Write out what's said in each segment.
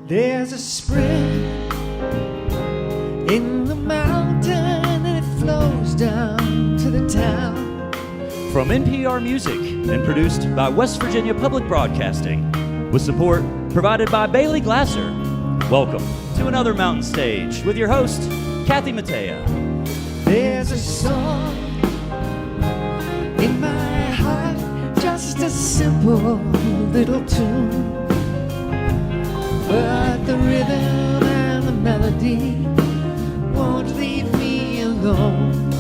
There's a spring in the mountain and it flows down to the town. From NPR Music and produced by West Virginia Public Broadcasting, with support provided by Bailey Glasser. Welcome to another Mountain Stage with your host, Kathy Mattea. There's a song in my heart, just a simple little tune, but the rhythm and the melody won't leave me alone.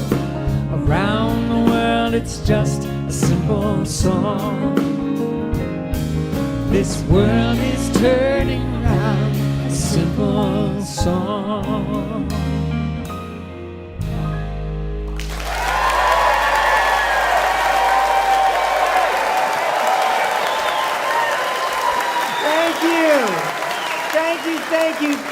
Around the world it's just a simple song. This world is turning round, a simple song.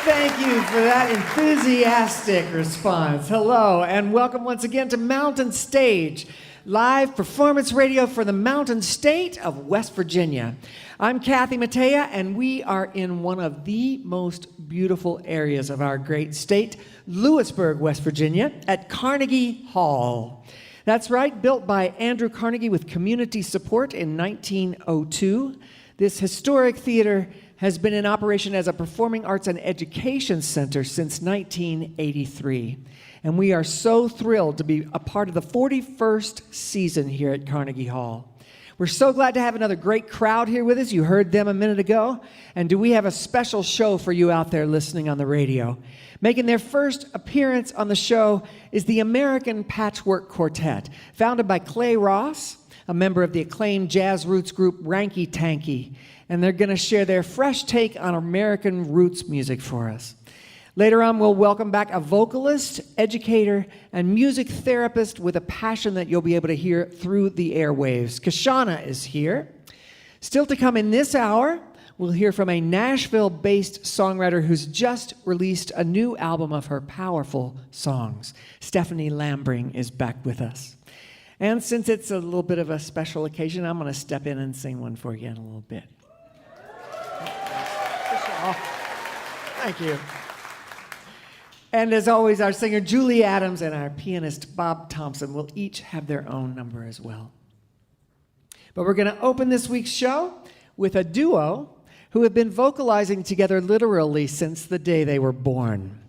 Thank you for that enthusiastic response. Hello, and welcome once again to Mountain Stage, live performance radio for the Mountain State of West Virginia. I'm Kathy Mattea, and we are in one of the most beautiful areas of our great state, Lewisburg, West Virginia, at Carnegie Hall. That's right, built by Andrew Carnegie with community support in 1902. This historic theater has been in operation as a performing arts and education center since 1983. And we are so thrilled to be a part of the 41st season here at Carnegie Hall. We're so glad to have another great crowd here with us. You heard them a minute ago. And do we have a special show for you out there listening on the radio? Making their first appearance on the show is the American Patchwork Quartet, founded by Clay Ross, a member of the acclaimed jazz roots group Ranky Tanky. And they're going to share their fresh take on American roots music for us. Later on, we'll welcome back a vocalist, educator, and music therapist with a passion that you'll be able to hear through the airwaves. Kyshona is here. Still to come in this hour, we'll hear from a Nashville-based songwriter who's just released a new album of her powerful songs. Stephanie Lambring is back with us. And since it's a little bit of a special occasion, I'm going to step in and sing one for you in a little bit. Thank you. And as always, our singer Julie Adams and our pianist Bob Thompson will each have their own number as well. But we're going to open this week's show with a duo who have been vocalizing together literally since the day they were born.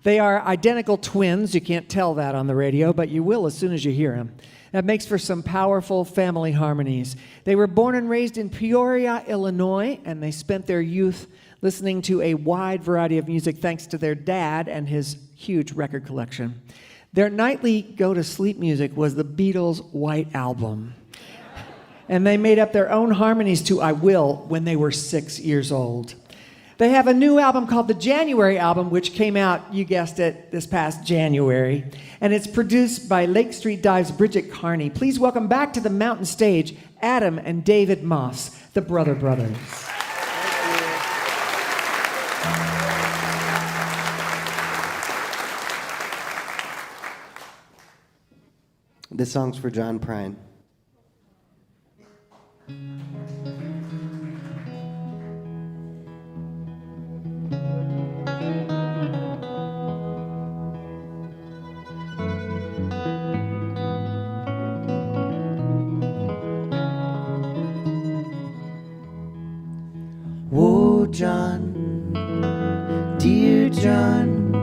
They are identical twins. You can't tell that on the radio, but you will as soon as you hear them. That makes for some powerful family harmonies. They were born and raised in Peoria, Illinois, and they spent their youth listening to a wide variety of music thanks to their dad and his huge record collection. Their nightly go-to-sleep music was the Beatles' White Album. And they made up their own harmonies to I Will when they were 6 years old. They have a new album called the January Album, which came out, you guessed it, this past January. And it's produced by Lake Street Dive's Bridget Carney. Please welcome back to the Mountain Stage, Adam and David Moss, the Brother Brothers. This song's for John Prine. Oh, John, dear John,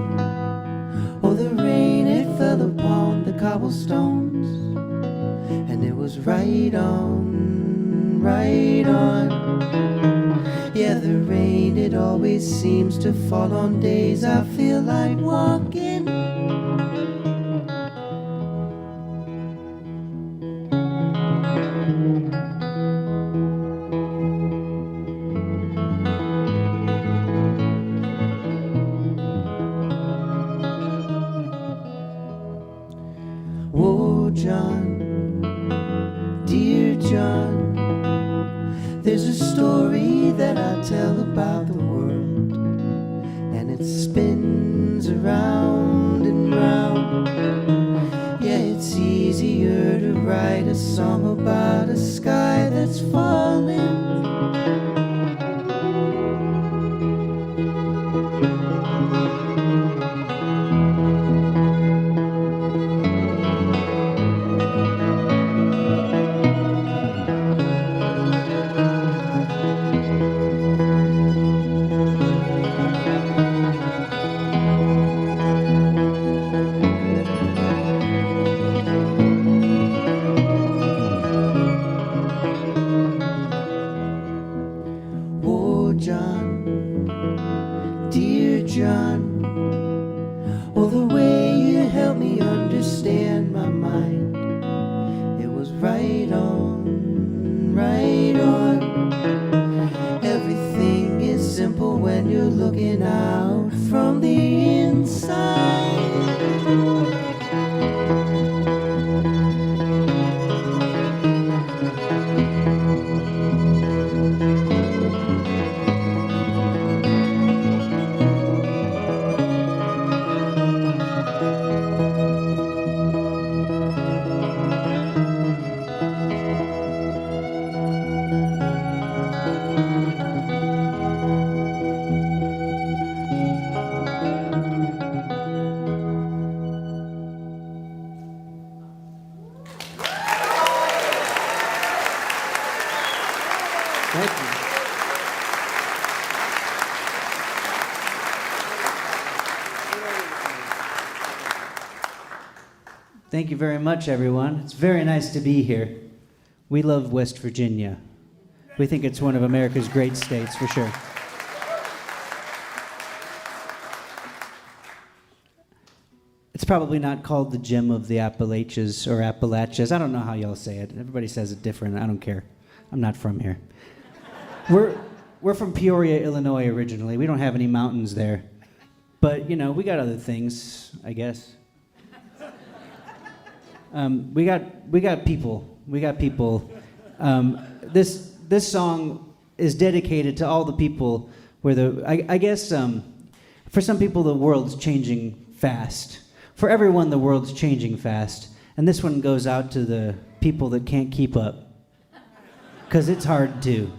oh, the rain, it fell upon the cobblestones, and it was right on, right on. Yeah, the rain, it always seems to fall on days I feel like walking. Oh, John, dear John, there's a story that I tell about the world, and it spins around and round. Yeah, it's easier to write a song about a sky that's falling John, dear John. Oh, the way you helped me understand my mind. It was right on, right on. Everything is simple when you're looking out from the inside. Thank you. Thank you very much, everyone. It's very nice to be here. We love West Virginia. We think it's one of America's great states, for sure. It's probably not called the Gem of the Appalachians or Appalachias. I don't know how y'all say it. Everybody says it different. I don't care. I'm not from here. We're from Peoria, Illinois, originally. We don't have any mountains there. But, you know, we got other things, I guess. We got people. We got people. This song is dedicated to all the people where I guess for some people the world's changing fast. For everyone the world's changing fast. And this one goes out to the people that can't keep up. 'Cause it's hard to.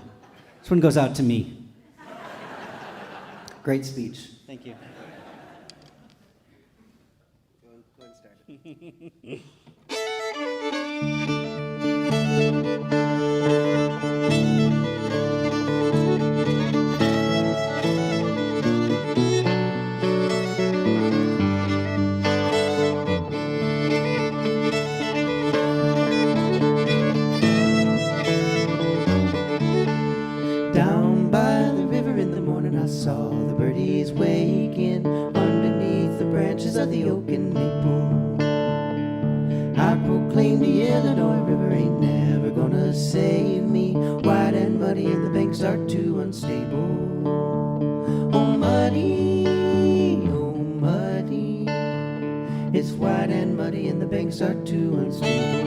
This one goes out to me. Great speech. Thank you. Go and start. Down by the river in the morning I saw the birdies waking underneath the branches of the oak and maple. I proclaimed the Illinois River ain't never gonna save me. Wide and muddy and the banks are too unstable. Oh muddy, oh muddy. It's wide and muddy and the banks are too unstable.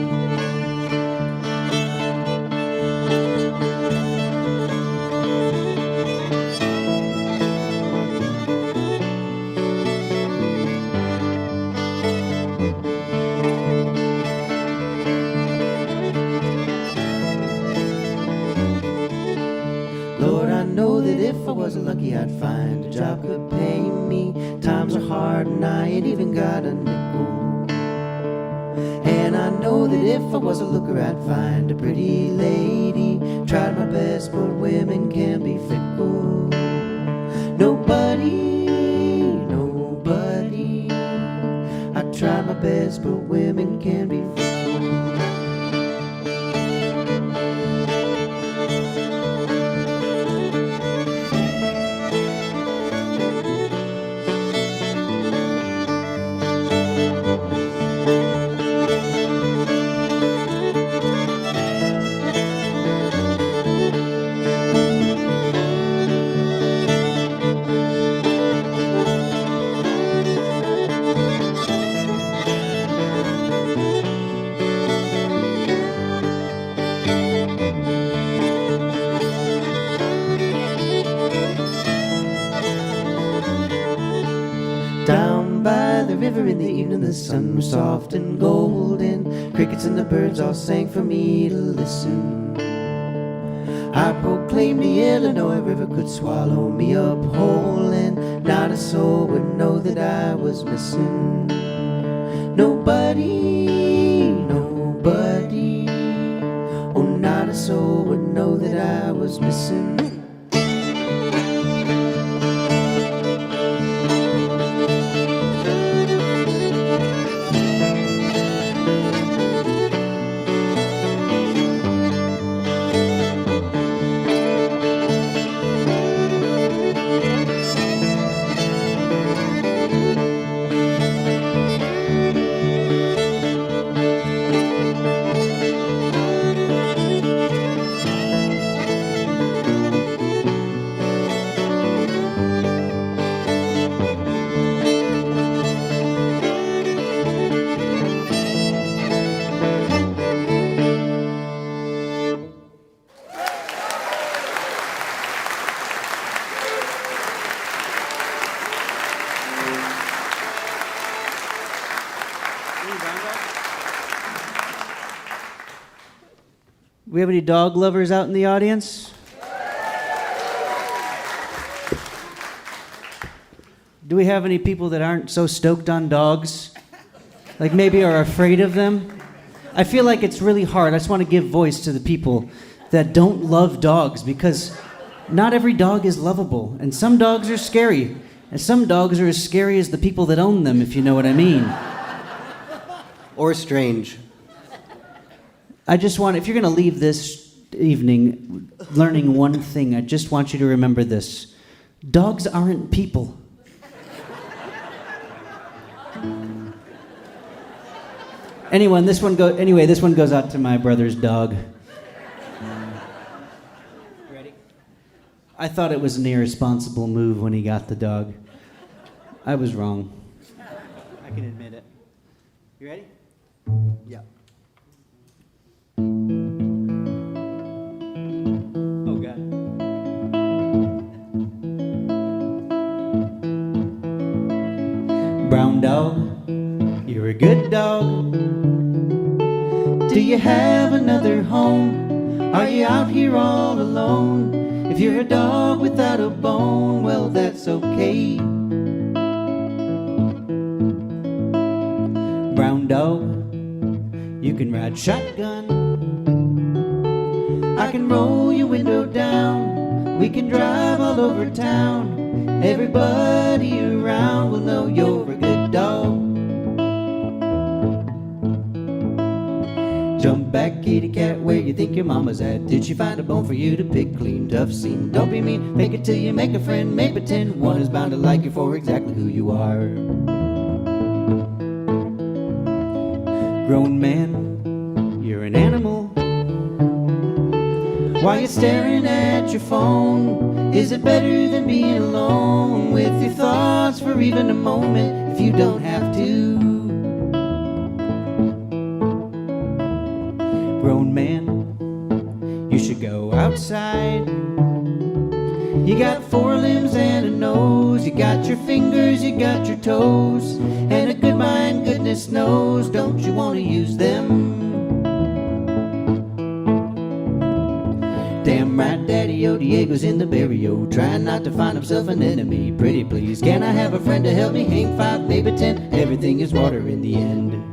Lord, I know that if I was lucky I'd find a job could pay me. Times are hard and I ain't even got a nickel. And I know that if I was a looker I'd find a pretty lady. Tried my best but women can be fickle. Nobody, nobody. I tried my best but women can be fickle. Down by the river in the evening the sun was soft and golden. Crickets and the birds all sang for me to listen. I proclaimed the Illinois River could swallow me up whole, and not a soul would know that I was missing. Nobody, nobody. Oh, not a soul would know that I was missing. We have any dog lovers out in the audience? Do we have any people that aren't so stoked on dogs? Like maybe are afraid of them? I feel like it's really hard. I just want to give voice to the people that don't love dogs because not every dog is lovable. And some dogs are scary. And some dogs are as scary as the people that own them, if you know what I mean. Or strange. I just want, if you're going to leave this evening learning one thing, I just want you to remember this. Dogs aren't people. Anyway, this one goes out to my brother's dog. Ready? I thought it was an irresponsible move when he got the dog. I was wrong. I can admit it. You ready? Yeah. Oh, God. Brown dog, you're a good dog. Do you have another home? Are you out here all alone? If you're a dog without a bone, well, that's okay. Brown dog, you can ride shotgun. I can roll your window down. We can drive all over town. Everybody around will know you're a good dog. Jump back, kitty cat, where you think your mama's at? Did she find a bone for you to pick clean? Tough scene, don't be mean, fake it till you make a friend. May pretend one is bound to like you for exactly who you are. Grown man, you're an animal. Why you staring at your phone? Is it better than being alone with your thoughts for even a moment if you don't have to? Grown man, you should go outside. You got 4 limbs and a nose. You got your fingers, you got your toes, and a good mind, goodness knows, don't you want to use them? Damn right, Daddy-O Diego's in the barrio, trying not to find himself an enemy. Pretty please, can I have a friend to help me? Hang 5, maybe 10, everything is water in the end.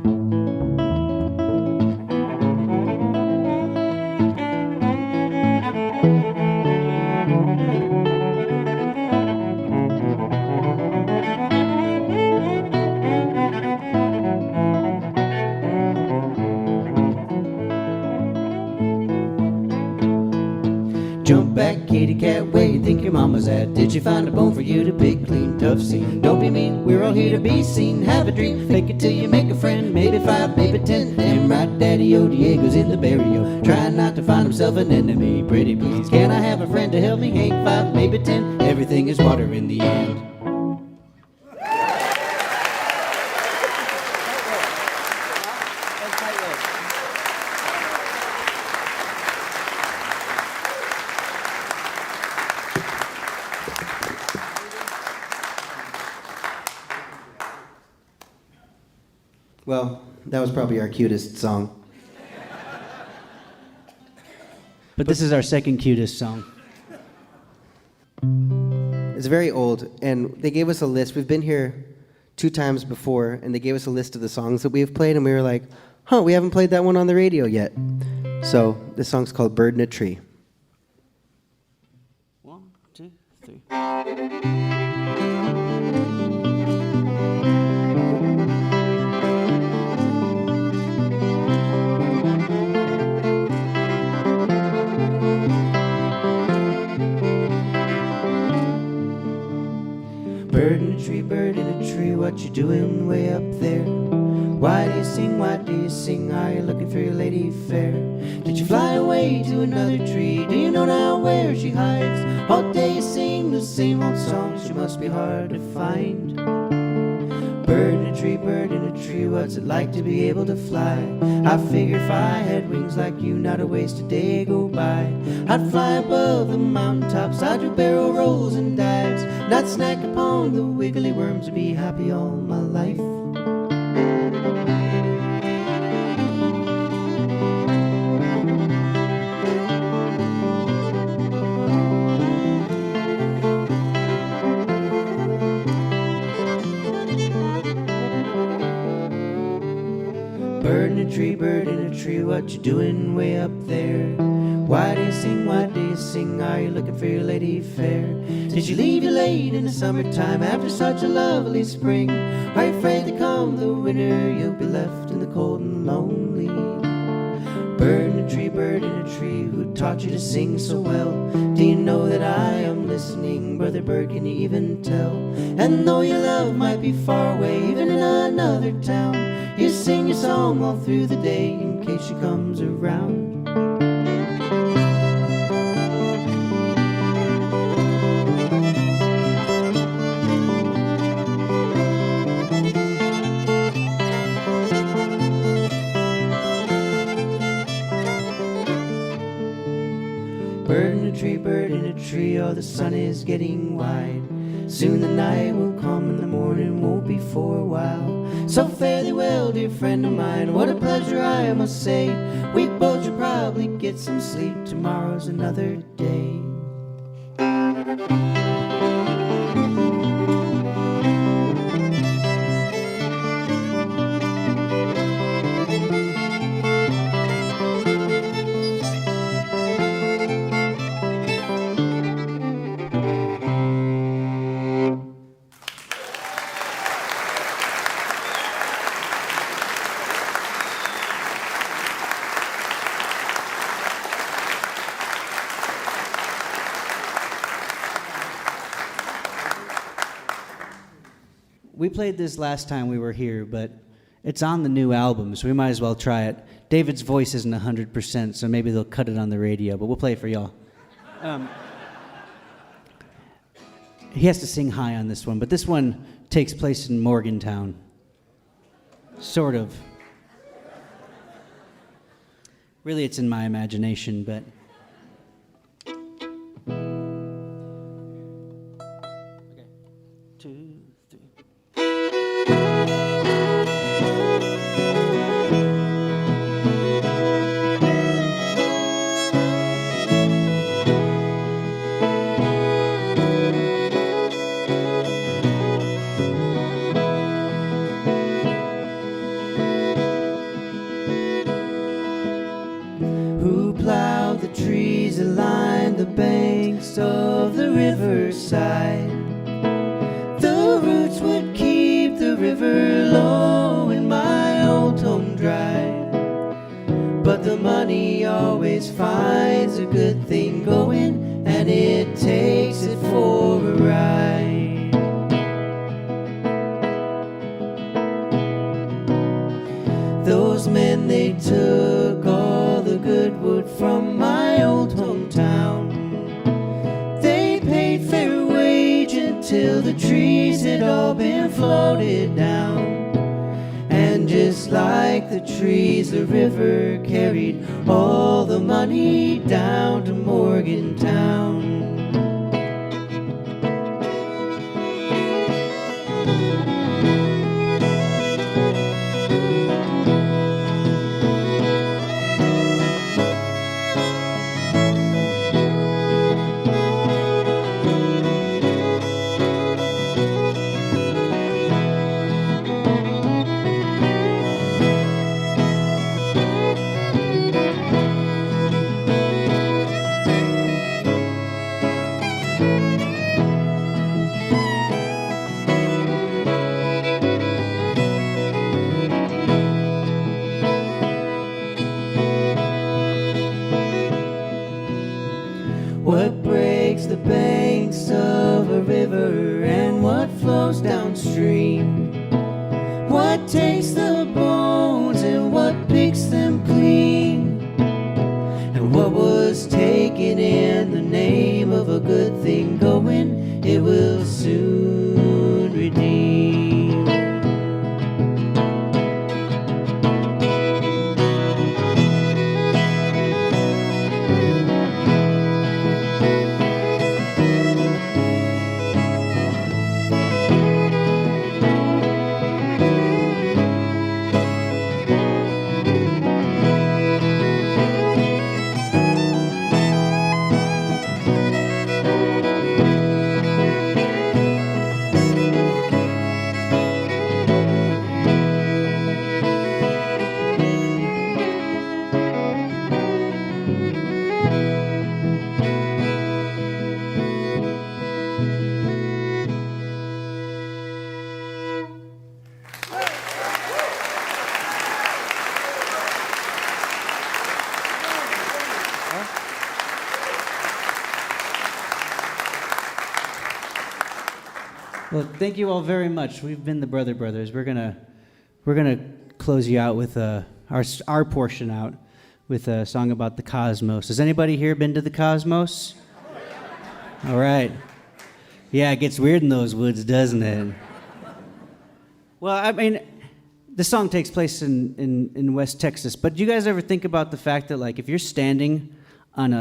Jump back, kitty cat, where you think your mama's at? Did she find a bone for you to pick clean? Tough scene, don't be mean, we're all here to be seen. Have a dream, fake it till you make a friend. Maybe 5, maybe 10, damn right, Daddy-O Diego's in the barrio, trying not to find himself an enemy. Pretty please, can I have a friend to help me? Hang 5, maybe 10, everything is water in the end. Well, that was probably our cutest song. But this is our second cutest song. It's very old, and they gave us a list. We've been here 2 times before, and they gave us a list of the songs that we've played, and we were like, huh, we haven't played that one on the radio yet. So this song's called Bird in a Tree. 1, 2, 3. Bird in a tree, what you doing way up there? Why do you sing, why do you sing? Are you looking for your lady fair? Did you fly away to another tree? Do you know now where she hides? All day you sing the same old song, she must be hard to find. Bird in a tree, what's it like to be able to fly? I figure if I had wings like you, not a wasted day go by. I'd fly above the mountaintops, I'd do barrel rolls and dives, not snack upon the wiggly worms, and be happy all my life. tree, what you doing way up there? Why do you sing, why do you sing? Are you looking for your lady fair? Did you leave you late in the summertime after such a lovely spring? Are you afraid to come the winter, you'll be left in the cold and lonely? Bird in a tree, who taught you to sing so well? Do you know that I am listening, brother bird, can you even tell? And though your love might be far away, even in another town, you sing your song all through the day in case she comes around. Bird in a tree, oh, the sun is getting wide. Soon the night will come and the morning won't be for a while. So fare thee well, dear friend of mine, what a pleasure I must say. We both should probably get some sleep, tomorrow's another day. We played this last time we were here, but it's on the new album, so we might as well try it. David's voice isn't 100%, so maybe they'll cut it on the radio, but we'll play it for y'all. He has to sing high on this one, but this one takes place in Morgantown. Sort of. Really, it's in my imagination, but... Okay. 2, 3... Who plowed the trees that lined the banks of the riverside? The roots would keep the river low and my old home dry. But the money always finds a good thing going, and it takes it for a ride. Those men, they took all the good wood from my old hometown. They paid fair wage until the trees had all been floated down. And just like the trees, the river carried all the money down to Morgantown. What breaks the banks of a river and what flows downstream? What takes the bones and what picks them clean? And what was taken in the name of a good thing going, it will soon redeem. Well, thank you all very much. We've been the Brother Brothers. We're gonna close you out with our portion out with a song about the cosmos. Has anybody here been to the cosmos? All right. Yeah, it gets weird in those woods, doesn't it? Well, I mean, the song takes place in West Texas, but do you guys ever think about the fact that, like, if you're standing on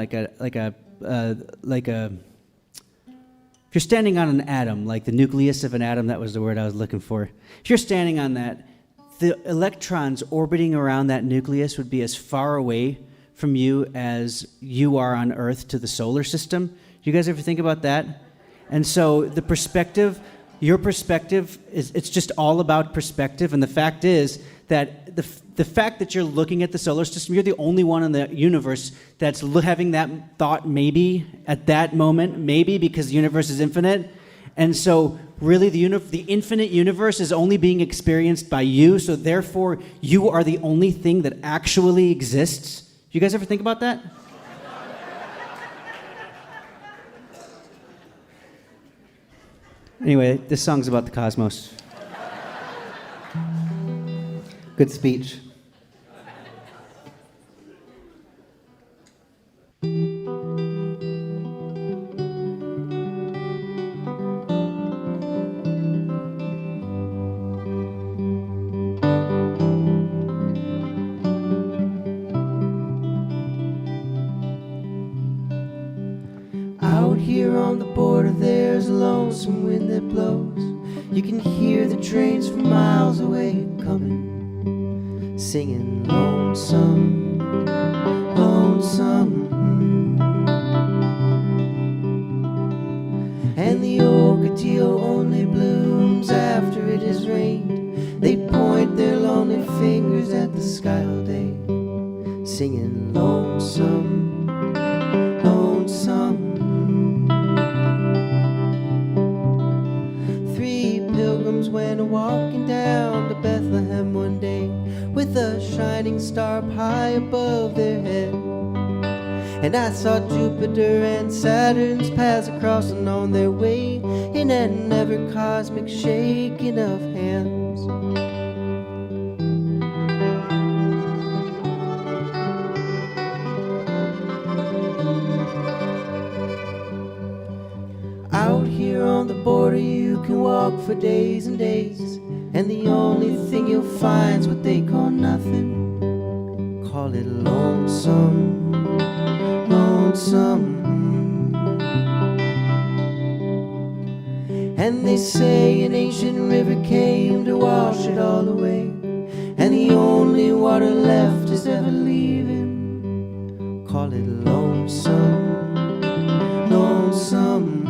if you're standing on an atom, like the nucleus of an atom, that was the word I was looking for. If you're standing on that, the electrons orbiting around that nucleus would be as far away from you as you are on Earth to the solar system. You guys ever think about that? And so the perspective, your perspective, it's just all about perspective. And the fact is that the fact that you're looking at the solar system, you're the only one in the universe that's having that thought maybe at that moment, maybe because the universe is infinite. And so really the infinite universe is only being experienced by you, so therefore you are the only thing that actually exists. You guys ever think about that? Anyway, this song's about the cosmos. Good speech. Out here on the border, there's a lonesome wind that blows. You can hear the trains from miles away coming, singing lonesome, lonesome. And the ocotillo only blooms after it has rained. They point their lonely fingers at the sky all day, singing lonesome, lonesome. Went walking down to Bethlehem one day with a shining star up high above their head. And I saw Jupiter and Saturn's paths crossing on their way in an ever cosmic shaking of hands. Out here on the border you can walk for days and days, and the only thing you'll find's what they call nothing. Call it lonesome, lonesome. And they say an ancient river came to wash it all away, and the only water left is ever leaving. Call it lonesome, lonesome.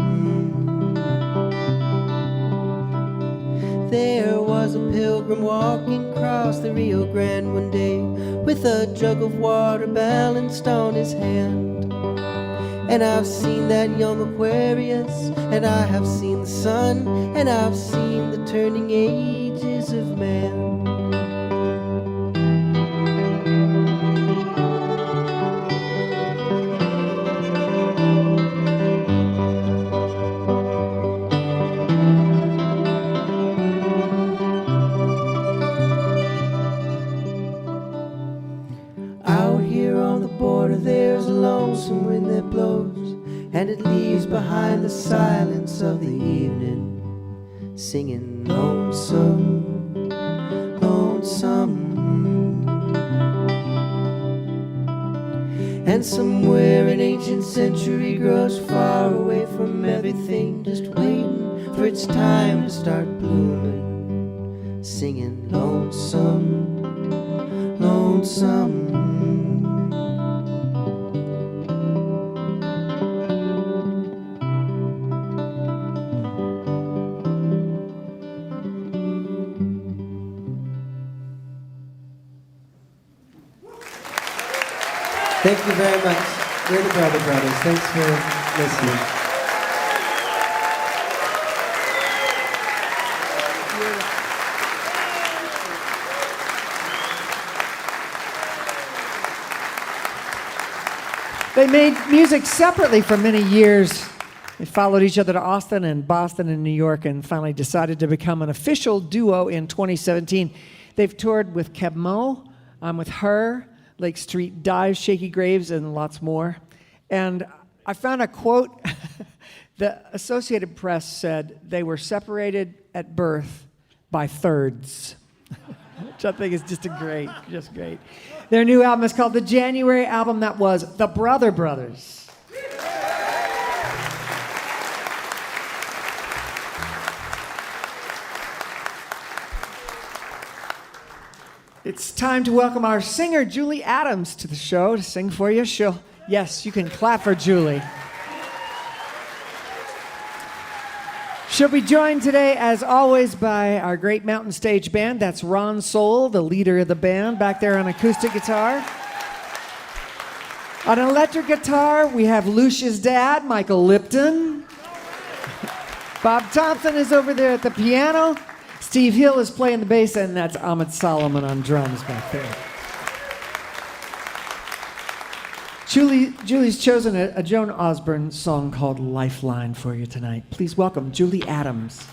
There was a pilgrim walking across the Rio Grande one day with a jug of water balanced on his hand. And I've seen that young Aquarius, and I have seen the sun, and I've seen the turning ages of man. Lonesome wind that blows, and it leaves behind the silence of the evening, singing lonesome, lonesome. And somewhere an ancient century grows far away from everything, just waiting for its time to start blooming, singing lonesome, lonesome. Thank you very much. We're the Brother Brothers. Thanks for listening. They made music separately for many years They followed each other to Austin and Boston and New York and finally decided to become an official duo in 2017. They've toured with Keb Mo, I'm with Her, Lake Street Dive, Shaky Graves, and lots more. And I found a quote. The Associated Press said they were separated at birth by thirds, which I think is just great. Their new album is called the January album. That was the Brother Brothers. It's time to welcome our singer, Julie Adams, to the show to sing for you. Yes, you can clap for Julie. She'll be joined today, as always, by our great Mountain Stage band. That's Ron Soul, the leader of the band, back there on acoustic guitar. On electric guitar, we have Lucia's dad, Michael Lipton. Bob Thompson is over there at the piano. Steve Hill is playing the bass, and that's Ahmed Solomon on drums back there. Julie's chosen a Joan Osborne song called Lifeline for you tonight. Please welcome Julie Adams.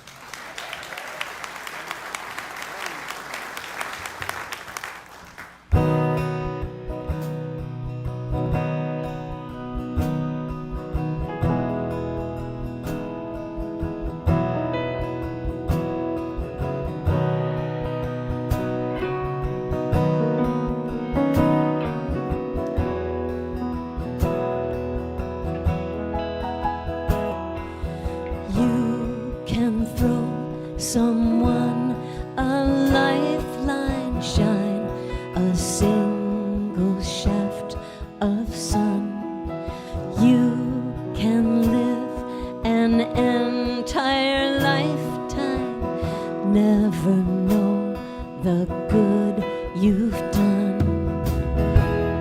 Someone a lifeline, shine a single shaft of sun. You can live an entire lifetime, never know the good you've done.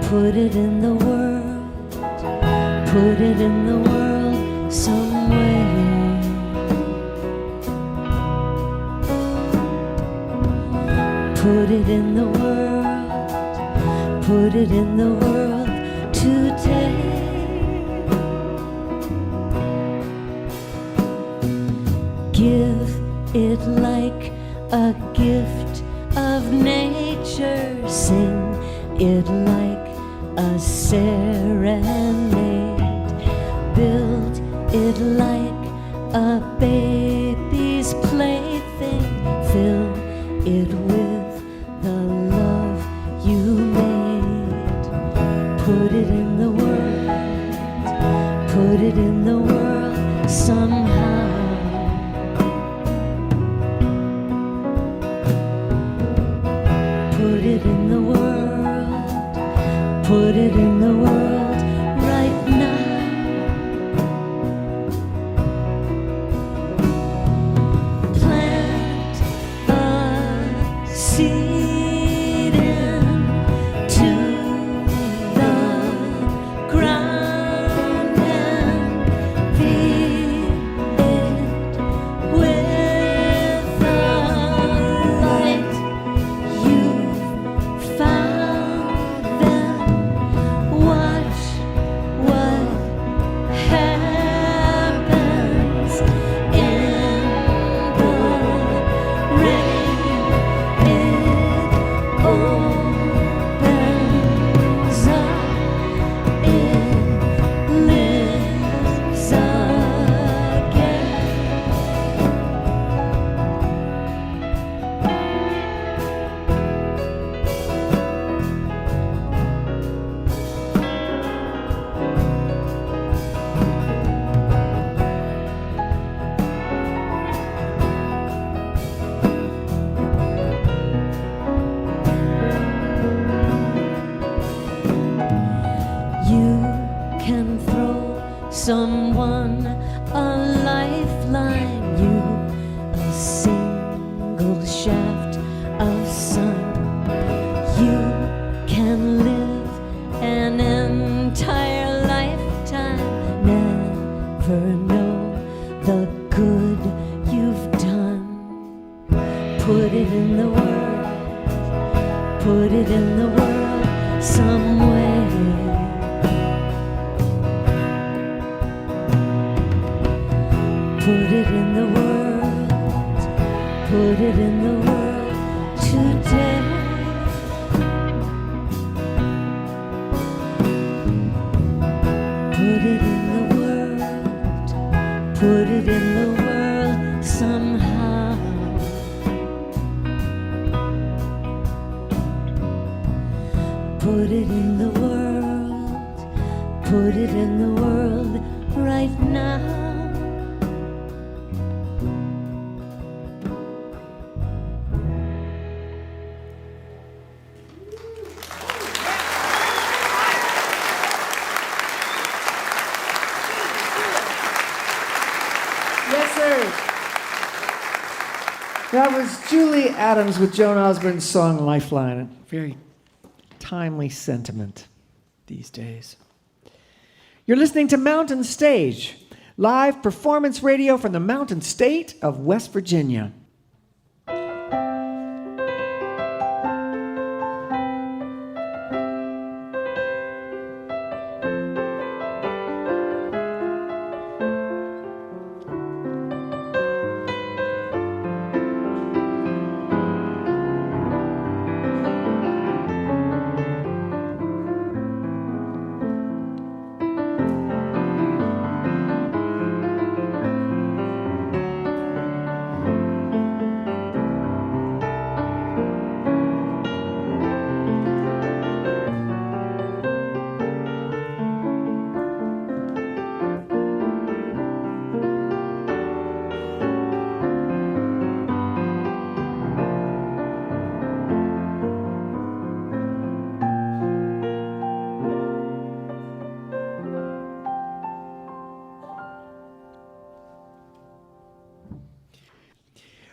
Put it in the world, put it in the world somewhere. Put it in the world, put it in the world today. Give it like a gift of nature, sing it like a serenade, build it like a baby's plaything, fill it with the love you made. Put it in the world, put it in the world somehow. Put it in the world, put it in the world right now. Plant a seed into the ground and feed it with the light you've found. Then watch what happens in the rain. It opens up, it lives again. You can throw someone a lifeline, you a single shaft of sun. You can live an entire lifetime, never know the good you've done. Put it in the world, put it in the world somewhere. Put it in the world, put it in the world today. Put it in the world, put it in the world somehow. Put it in the world, put it in the world right now. Yes, sir. That was Julie Adams with Joan Osborne's song Lifeline. A very timely sentiment these days. You're listening to Mountain Stage, live performance radio from the Mountain State of West Virginia.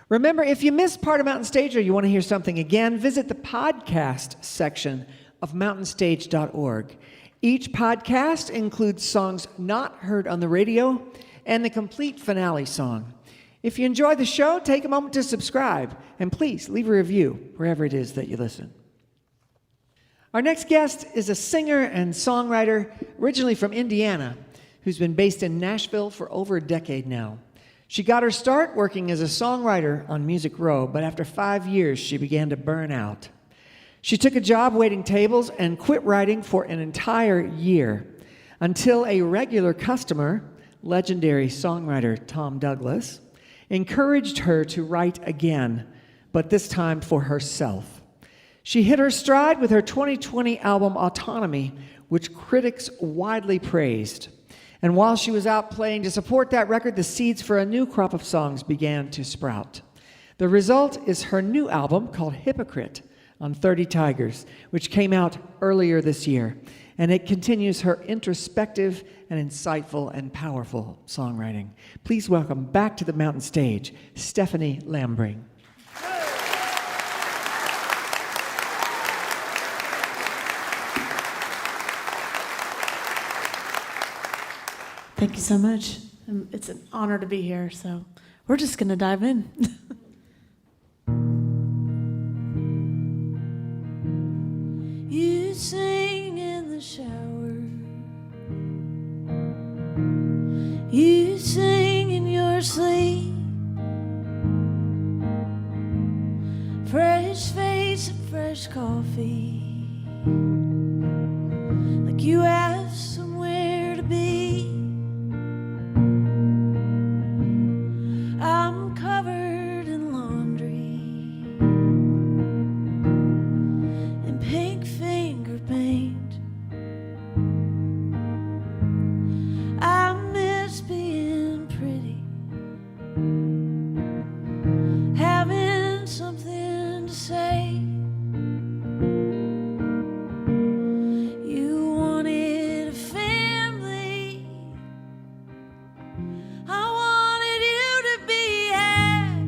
Remember, if you missed part of Mountain Stage or you want to hear something again, visit the podcast section of mountainstage.org. Each podcast includes songs not heard on the radio and the complete finale song. If you enjoy the show, take a moment to subscribe, and please leave a review wherever it is that you listen. Our next guest is a singer and songwriter originally from Indiana, who's been based in Nashville for over a decade now. She got her start working as a songwriter on Music Row, but after 5 years, she began to burn out. She took a job waiting tables and quit writing for an entire year until a regular customer, legendary songwriter Tom Douglas, encouraged her to write again, but this time for herself. She hit her stride with her 2020 album Autonomy, which critics widely praised. And while she was out playing to support that record, the seeds for a new crop of songs began to sprout. The result is her new album called Hypocrite on 30 Tigers, which came out earlier this year. And it continues her introspective and insightful and powerful songwriting. Please welcome back to the Mountain Stage, Stephanie Lambring. Thank you so much. It's an honor to be here, so we're just going to dive in. You sing in the shower. You sing in your sleep. Fresh face and fresh coffee. Like you have somewhere to be. I'm covered in laundry and pink finger paint. I miss being pretty, having something to say. You wanted a family. I wanted you to be happy.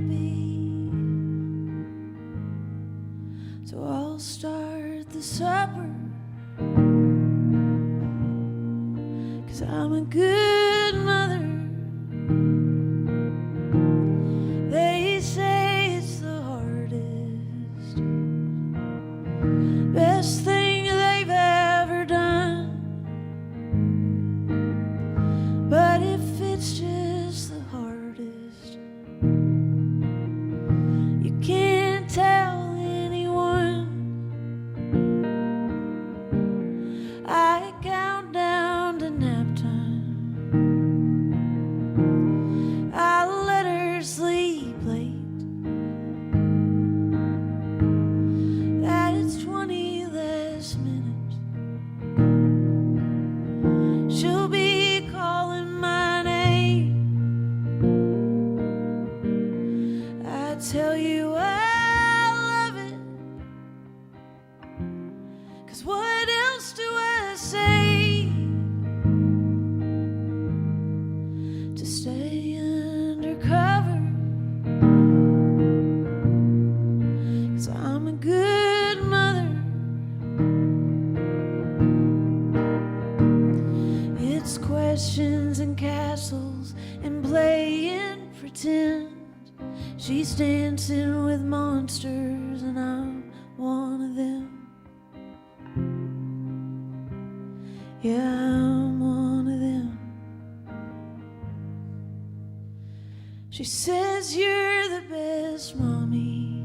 tell you I love it. 'Cause what else do I say? To stay undercover. 'Cause I'm a good mother. It's questions and castles and playing pretend. She's dancing with monsters and I'm one of them. Yeah, I'm one of them. She says you're the best mommy.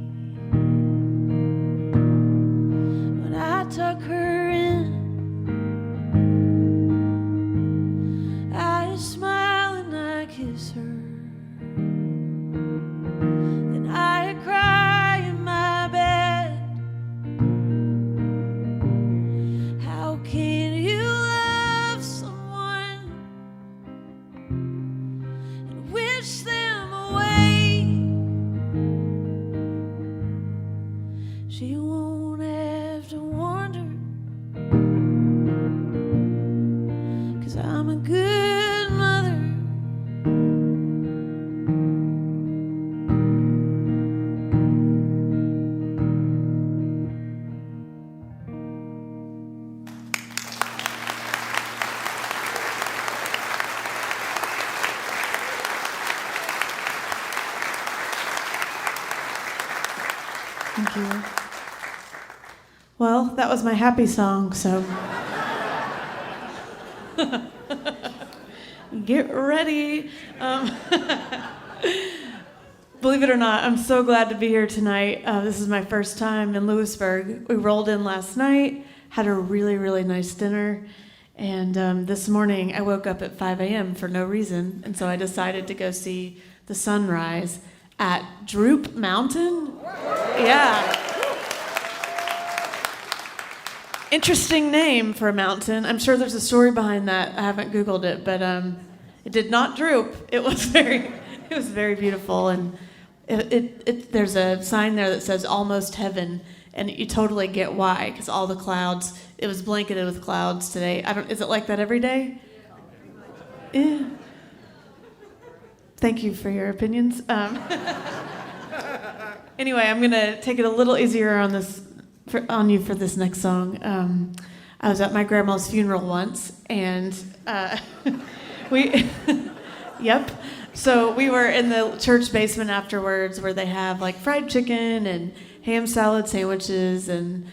When I tuck her in, I smile and I kiss her. Then I cry in my bed. How can you love someone and wish them away? She won't have to wonder, 'cause I'm a good mother. Thank you. Well, that was my happy song, so get ready. Believe it or not, I'm so glad to be here tonight. This is my first time in Lewisburg. We rolled in last night, had a really, really nice dinner, and this morning I woke up at 5 a.m. for no reason, and so I decided to go see the sunrise at Droop Mountain. Yeah. Interesting name for a mountain. I'm sure there's a story behind that. I haven't Googled it, but it did not droop. It was very beautiful, and there's a sign there that says "Almost Heaven," and you totally get why, because all the clouds. It was blanketed with clouds today. Is it like that every day? Yeah. Thank you for your opinions. Anyway, I'm gonna take it a little easier on you for this next song. I was at my grandma's funeral once, and yep. So we were in the church basement afterwards, where they have like fried chicken and ham salad sandwiches and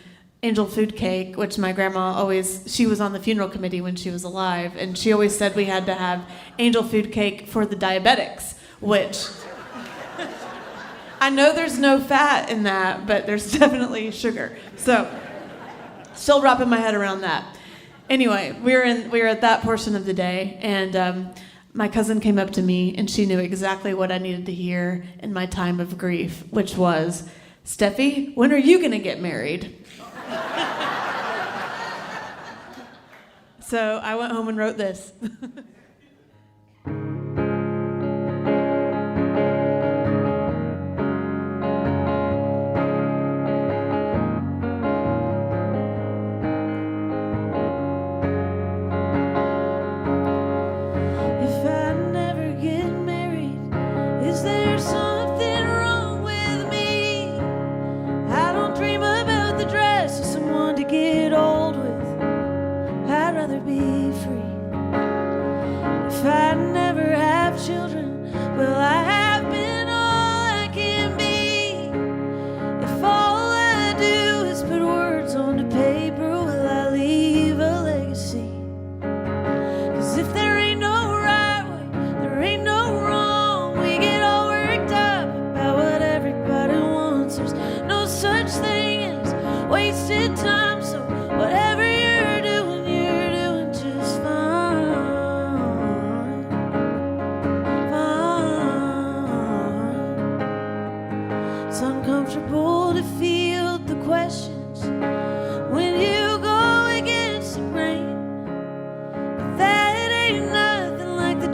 angel food cake, which my grandma she was on the funeral committee when she was alive, and she always said we had to have angel food cake for the diabetics, which I know there's no fat in that, but there's definitely sugar. So, still wrapping my head around that. Anyway, we were at that portion of the day, and my cousin came up to me, and she knew exactly what I needed to hear in my time of grief, which was, "Steffi, when are you gonna get married?" So I went home and wrote this.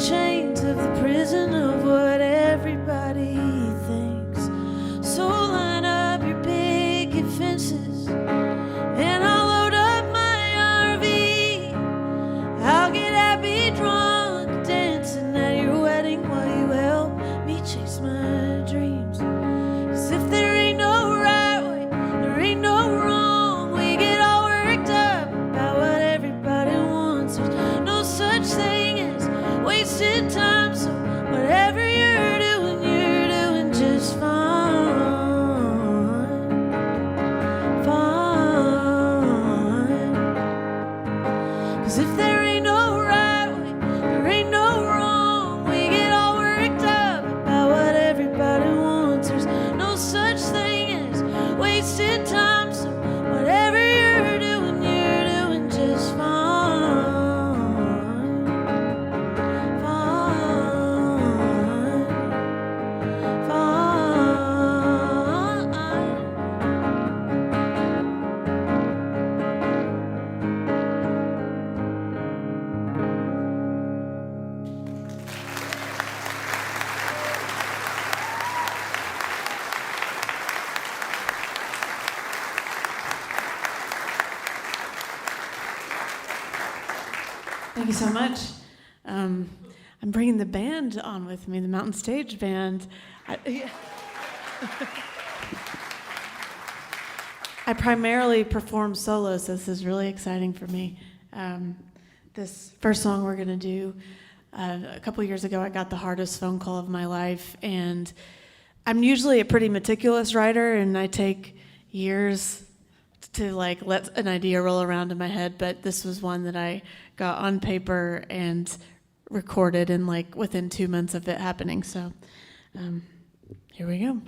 chains of the prison of what everybody thinks. you so much. I'm bringing the band on with me, the Mountain Stage Band. I primarily perform solo, so this is really exciting for me. This first song we're going to do, a couple years ago I got the hardest phone call of my life, and I'm usually a pretty meticulous writer, and I take years to like let an idea roll around in my head, but this was one that I got on paper and recorded in like within 2 months of it happening. So here we go.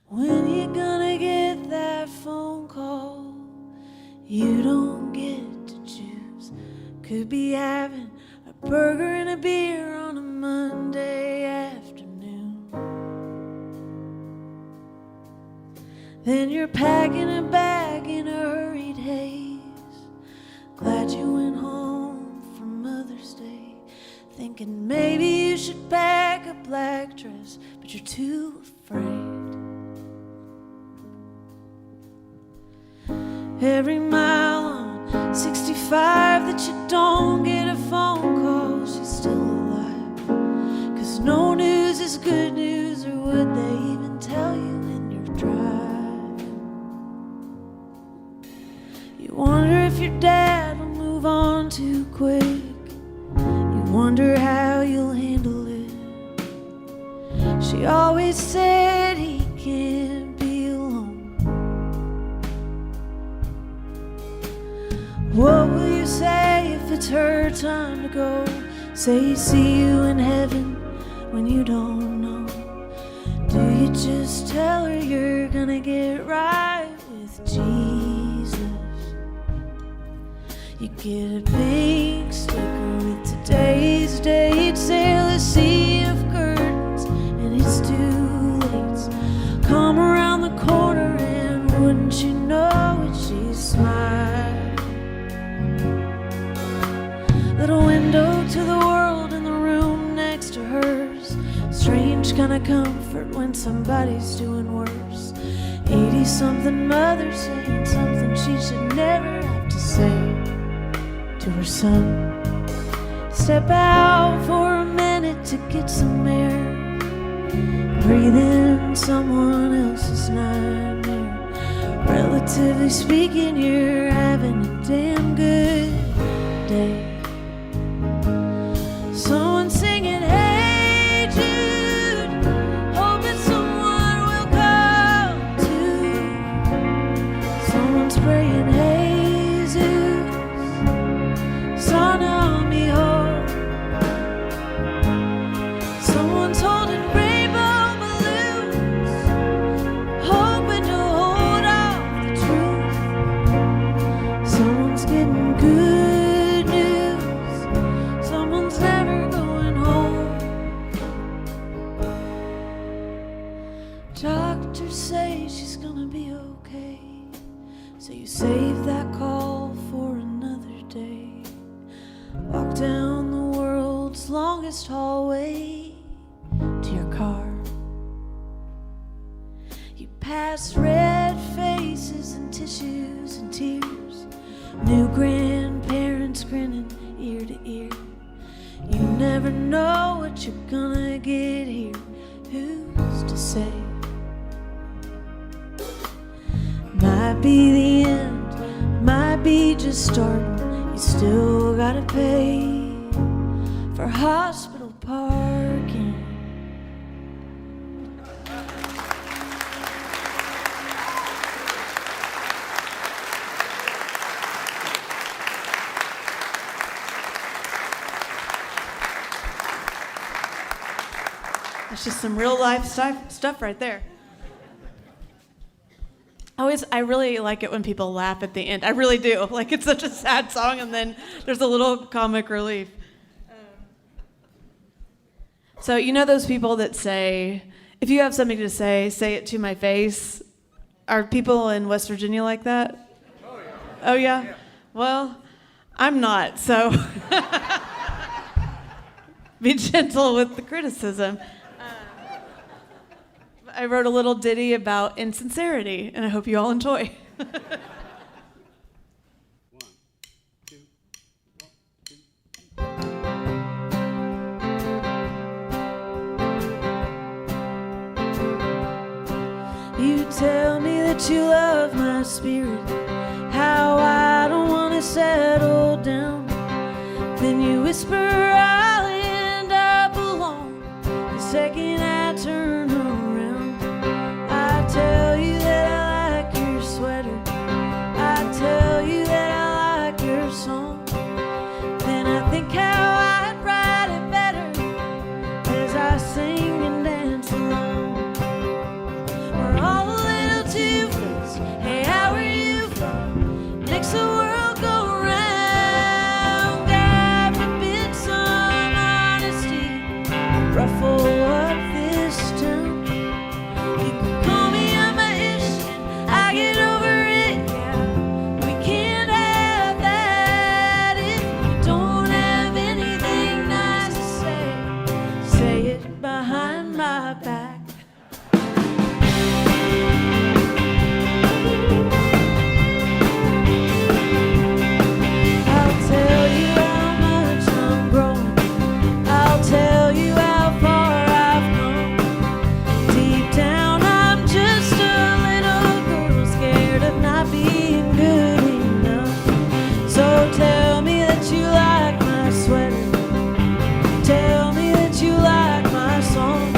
When you gonna get that phone call you don't get to choose? Could be having a burger and a beer on a Monday afternoon. Then you're packing a bag in a hurried haze. Glad you went home for Mother's Day. Thinking maybe you should pack a black dress, but you're too afraid. Every mile on 65 that you don't get a phone call, she's still alive. 'Cause no news is good news, or would they even tell you in your drive? You wonder if your dad will move on too quick. You wonder how you'll handle it. She always said he can't be alone. What will you say if it's her time to go? Say see you in heaven when you don't know. Do you just tell her you're gonna get right with Jesus? You get a big sticker with today's date. Sail a sea of curtains and it's too late. Come around the corner and wouldn't you know it, she smiled. Little window to the world in the room next to hers. Strange kind of comfort when somebody's doing worse. 80-something mother saying something she should never have to say to her son. Step out for a minute to get some air. Breathe in someone else's nightmare. Relatively speaking, you're having a damn good day. Someone singing, hey Jude, hoping someone will come to. Someone's praying, hey Jesus, son of me hope. Someone's holding rainbow balloons, hoping to hold off the truth. Someone's getting good news. Someone's never going home. Doctors say she's gonna be okay, so you save that call for another day. Walk down the world's longest hallway to your car. You pass red faces and tissues and tears. New grandparents grinning ear to ear. You never know what you're gonna get here. Who's to say? Might be the end, might be just starting. You still gotta pay for hospital parking. That's just some real life stuff right there. I really like it when people laugh at the end. I really do. Like, it's such a sad song, and then there's a little comic relief. So you know those people that say, if you have something to say it to my face? Are people in West Virginia like that? Oh, yeah. Oh, yeah? Well, I'm not, so be gentle with the criticism. I wrote a little ditty about insincerity, and I hope you all enjoy. You tell me that you love my spirit, how I don't want to settle down. Then you whisper I'll end up alone the second I turn around. I tell you that I like your sweater, I tell you that I like your song. Then I think how I'd write it better as I sing and dance along. We're all a little two-faced, hey, how are you? Makes the world go round. God forbid some honesty ruffle up this town. You can call me on my issue, I get over it, yeah. We can't have that if you don't have anything nice to say. Say it behind my back. I'll tell you how much I'm growing. I'll tell you how far I've come. Deep down, I'm just a little girl scared of not being good enough. So tell me that you like my sweater. Tell me that you like my song.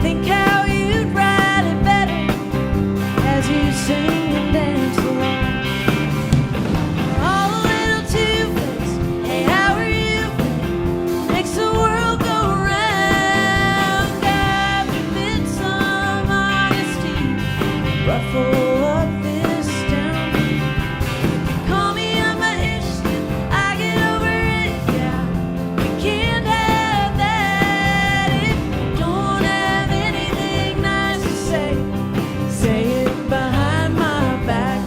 Think how you'd write it better as you sing and dance along. We're all a little two-faced, hey, how are you? Makes the world go round. God forbid some honesty ruffle up this town. Call me on my issue, I get over it, yeah. We can't have that if you don't have anything nice to say. Say it behind my back.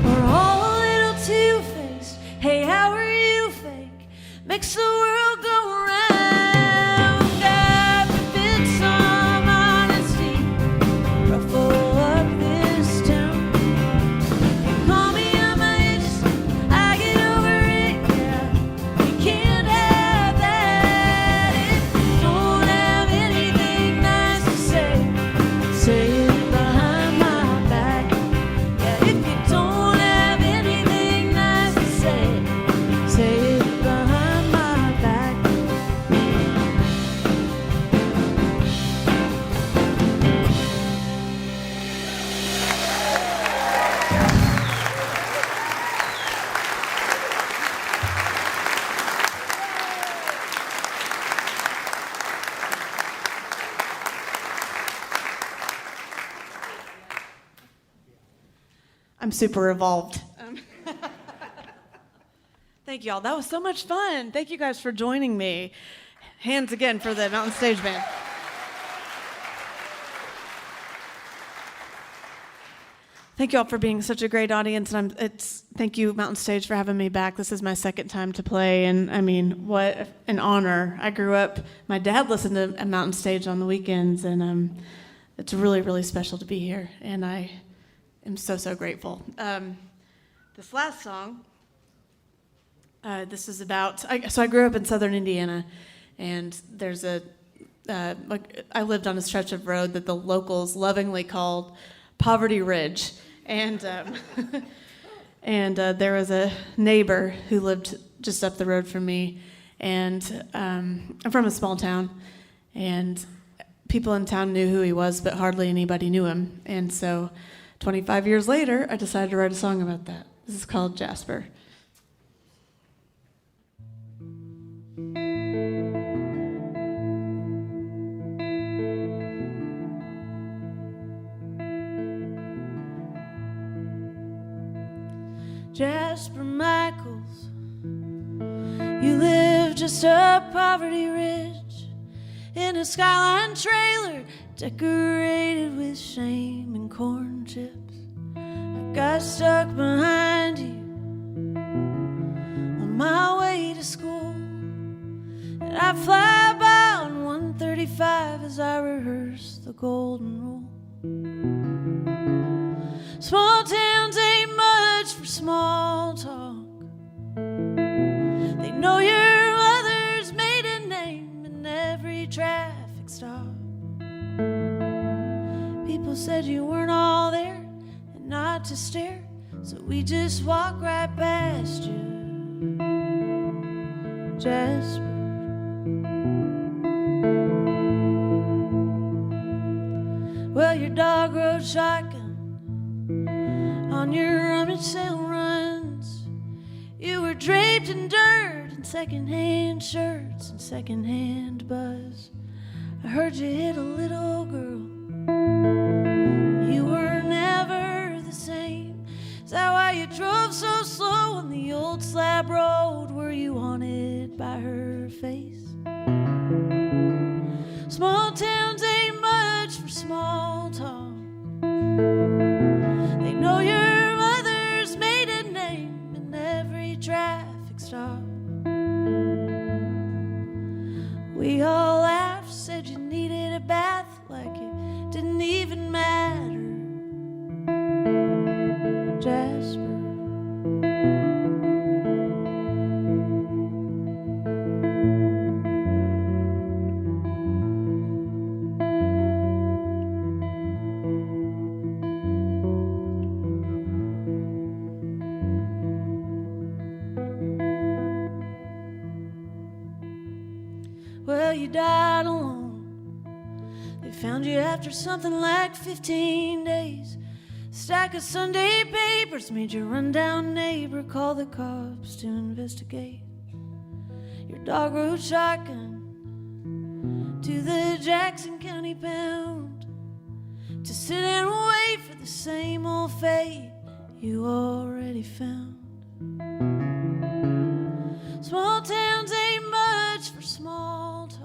We're all a little two-faced, hey, how are you, fake? Makes the world go round. God forbid some honesty ruffle up this town. You call me on my issue, I get over it, yeah. We can't have that if you don't have anything nice to say. Say it behind my back. Yeah, if you don't have anything nice to say, say it behind my back. I'm super evolved. Thank you all. That was so much fun. Thank you guys for joining me. Hands again for the Mountain Stage Band. Thank you all for being such a great audience, and thank you, Mountain Stage, for having me back. This is my second time to play, and I mean, what an honor. I grew up, my dad listened to a Mountain Stage on the weekends, and it's really, really special to be here, and I am so, so grateful. This last song, this is about, so I grew up in southern Indiana, and there's I lived on a stretch of road that the locals lovingly called Poverty Ridge. And there was a neighbor who lived just up the road from me, and I'm from a small town, and people in town knew who he was, but hardly anybody knew him. And so 25 years later, I decided to write a song about that. This is called Jasper. Jasper Michaels, you live just up Poverty Ridge in a skyline trailer decorated with shame and corn chips. I got stuck behind you on my way to school, and I fly by on 135 as I rehearse the golden rule. Small towns ain't much for small talk. They know your mother's maiden name in every traffic stop. People said you weren't all there and not to stare, so we just walk right past you, Jasper. Well, your dog rode shotgun on your rummage sale runs. You were draped in dirt and secondhand shirts and secondhand buzz. I heard you hit a little girl. You were never the same. Is that why you drove so slow on the old slab road? Were you haunted by her face? Small towns ain't much for small talk. They know your mother's maiden name in every traffic stop. We all laughed, said you needed a bath like it didn't even matter, Jasper. Well, you died alone. They found you after something like 15 days. A stack of Sunday papers made your rundown neighbor call the cops to investigate. Your dog rode shotgun to the Jackson County Pound to sit and wait for the same old fate you already found. Small towns ain't much for small talk.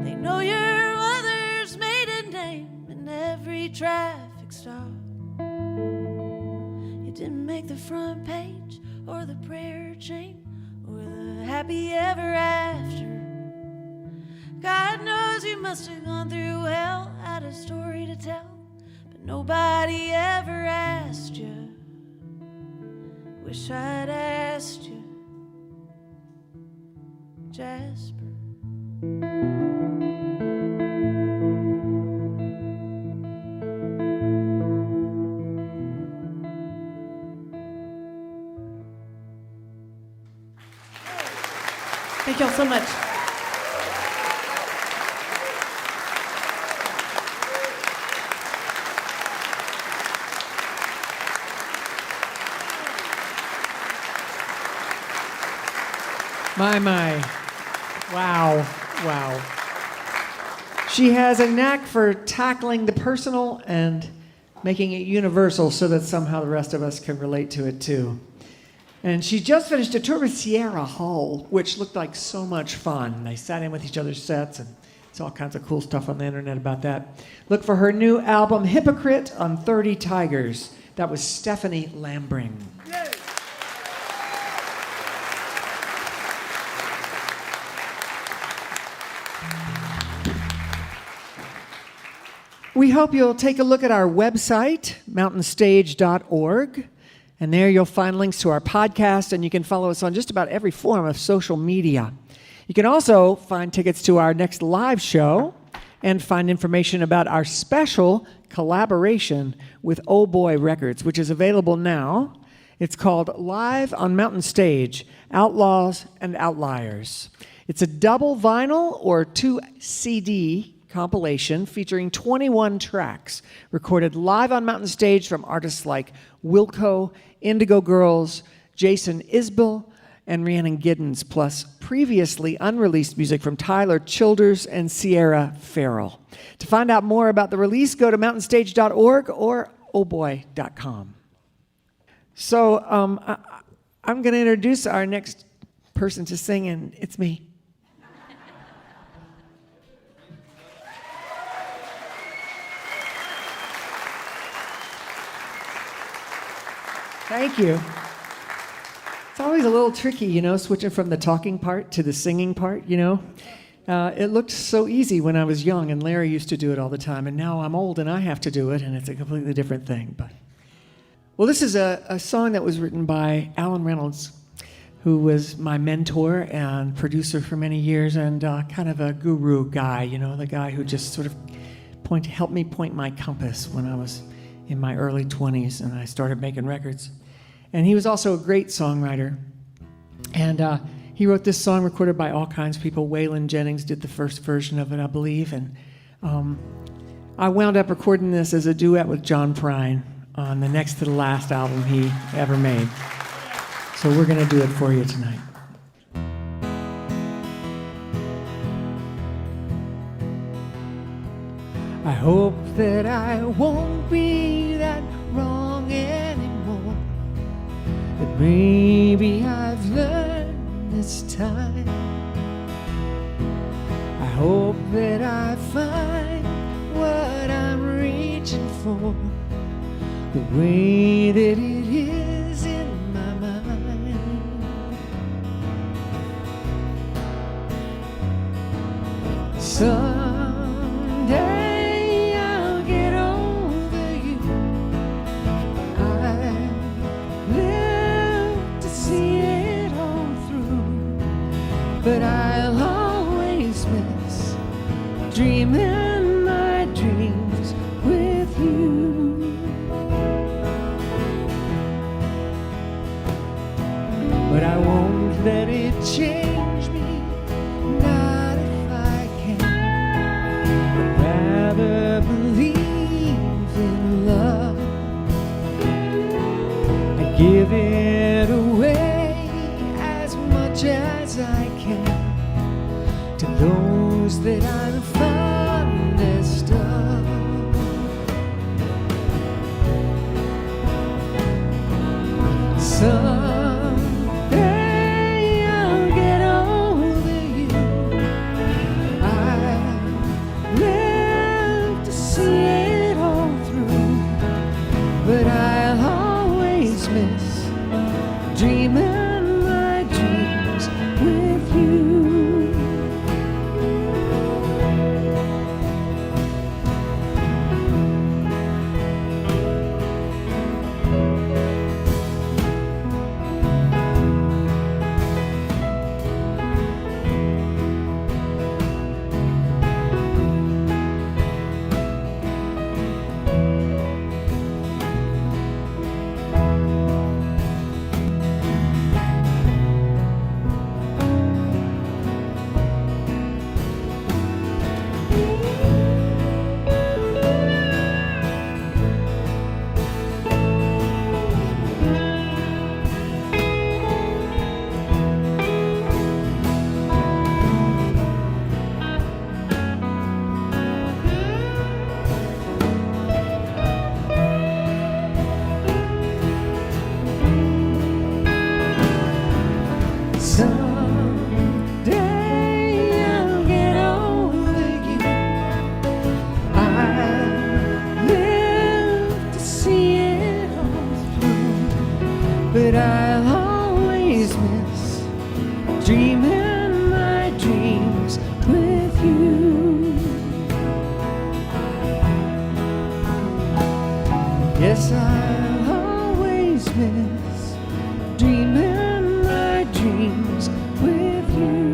They know your mother's maiden name in every traffic stop. You didn't make the front page or the prayer chain or the happy ever after. God knows you must have gone through hell, had a story to tell, but nobody ever asked you. Wish I'd asked you, Jasper. Thank y'all so much. My. Wow. She has a knack for tackling the personal and making it universal so that somehow the rest of us can relate to it too. And she just finished a tour with Sierra Hull, which looked like so much fun. They sat in with each other's sets, and it's all kinds of cool stuff on the internet about that. Look for her new album, Hypocrite, on 30 Tigers. That was Stephanie Lambring. We hope you'll take a look at our website, mountainstage.org, and there you'll find links to our podcast, and you can follow us on just about every form of social media. You can also find tickets to our next live show and find information about our special collaboration with Oh Boy Records, which is available now. It's called Live on Mountain Stage, Outlaws and Outliers. It's a double vinyl or 2 CD compilation featuring 21 tracks recorded live on Mountain Stage from artists like Wilco, Indigo Girls, Jason Isbell, and Rhiannon Giddens, plus previously unreleased music from Tyler Childers and Sierra Farrell. To find out more about the release, go to mountainstage.org or ohboy.com. So I'm going to introduce our next person to sing, and it's me. Thank you. It's always a little tricky, switching from the talking part to the singing part, It looked so easy when I was young, and Larry used to do it all the time, and now I'm old and I have to do it, and it's a completely different thing. Well, this is a song that was written by Alan Reynolds, who was my mentor and producer for many years, and kind of a guru guy, the guy who just sort of helped me point my compass when I was in my early 20s and I started making records. And he was also a great songwriter. And he wrote this song recorded by all kinds of people. Waylon Jennings did the first version of it, I believe. And I wound up recording this as a duet with John Prine on the next to the last album he ever made. So we're going to do it for you tonight. I hope that I won't be that wrong anymore. That maybe I've learned this time. I hope that I find what I'm reaching for, the way that it is in my mind. Someday but I'll always miss dreaming my dreams with you. But I won't let it change me, not if I can. I'd rather believe in love. I give it away as much as I can to those that I'm fondest of. Someday I'll get over you. I'll live to see it all through, but I'll always miss dreaming my dreams with you. But I'll always miss dreaming my dreams with you. Yes, I'll always miss dreaming my dreams with you.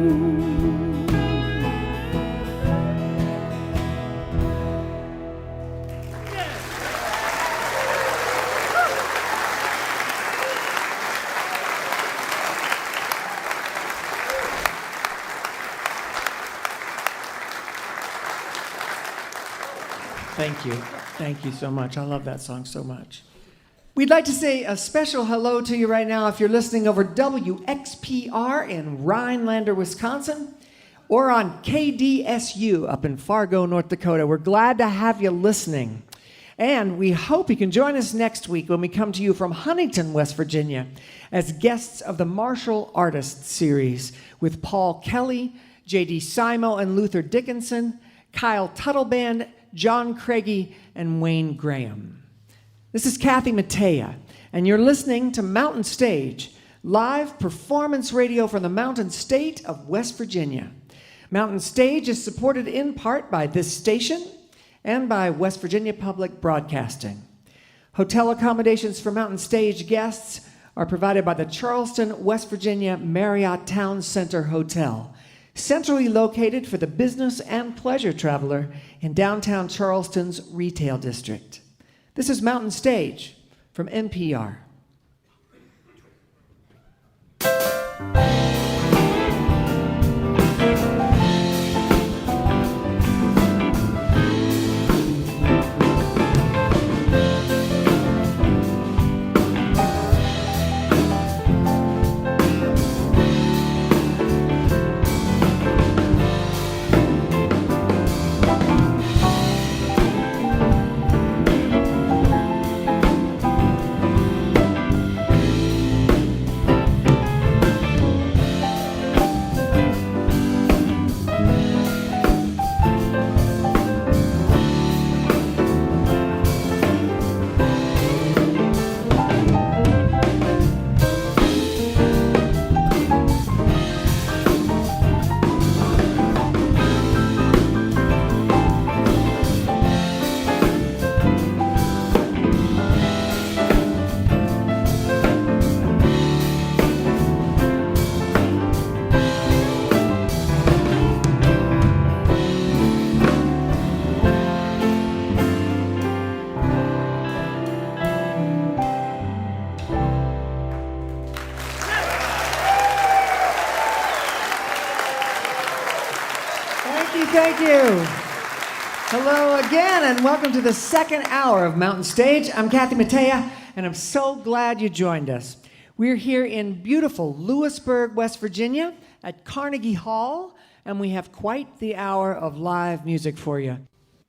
Thank you. Thank you so much. I love that song so much. We'd like to say a special hello to you right now if you're listening over WXPR in Rhinelander, Wisconsin, or on KDSU up in Fargo, North Dakota. We're glad to have you listening. And we hope you can join us next week when we come to you from Huntington, West Virginia, as guests of the Martial Artists series with Paul Kelly, J.D. Simo and Luther Dickinson, Kyle Tuttleband, John Craigie, and Wayne Graham. This is Kathy Mattea, and you're listening to Mountain Stage, live performance radio from the Mountain State of West Virginia. Mountain Stage is supported in part by this station and by West Virginia Public Broadcasting. Hotel accommodations for Mountain Stage guests are provided by the Charleston, West Virginia Marriott Town Center Hotel, centrally located for the business and pleasure traveler in downtown Charleston's retail district. This is Mountain Stage from NPR. Thank you. Hello again, and welcome to the second hour of Mountain Stage. I'm Kathy Mattea, and I'm so glad you joined us. We're here in beautiful Lewisburg, West Virginia, at Carnegie Hall, and we have quite the hour of live music for you.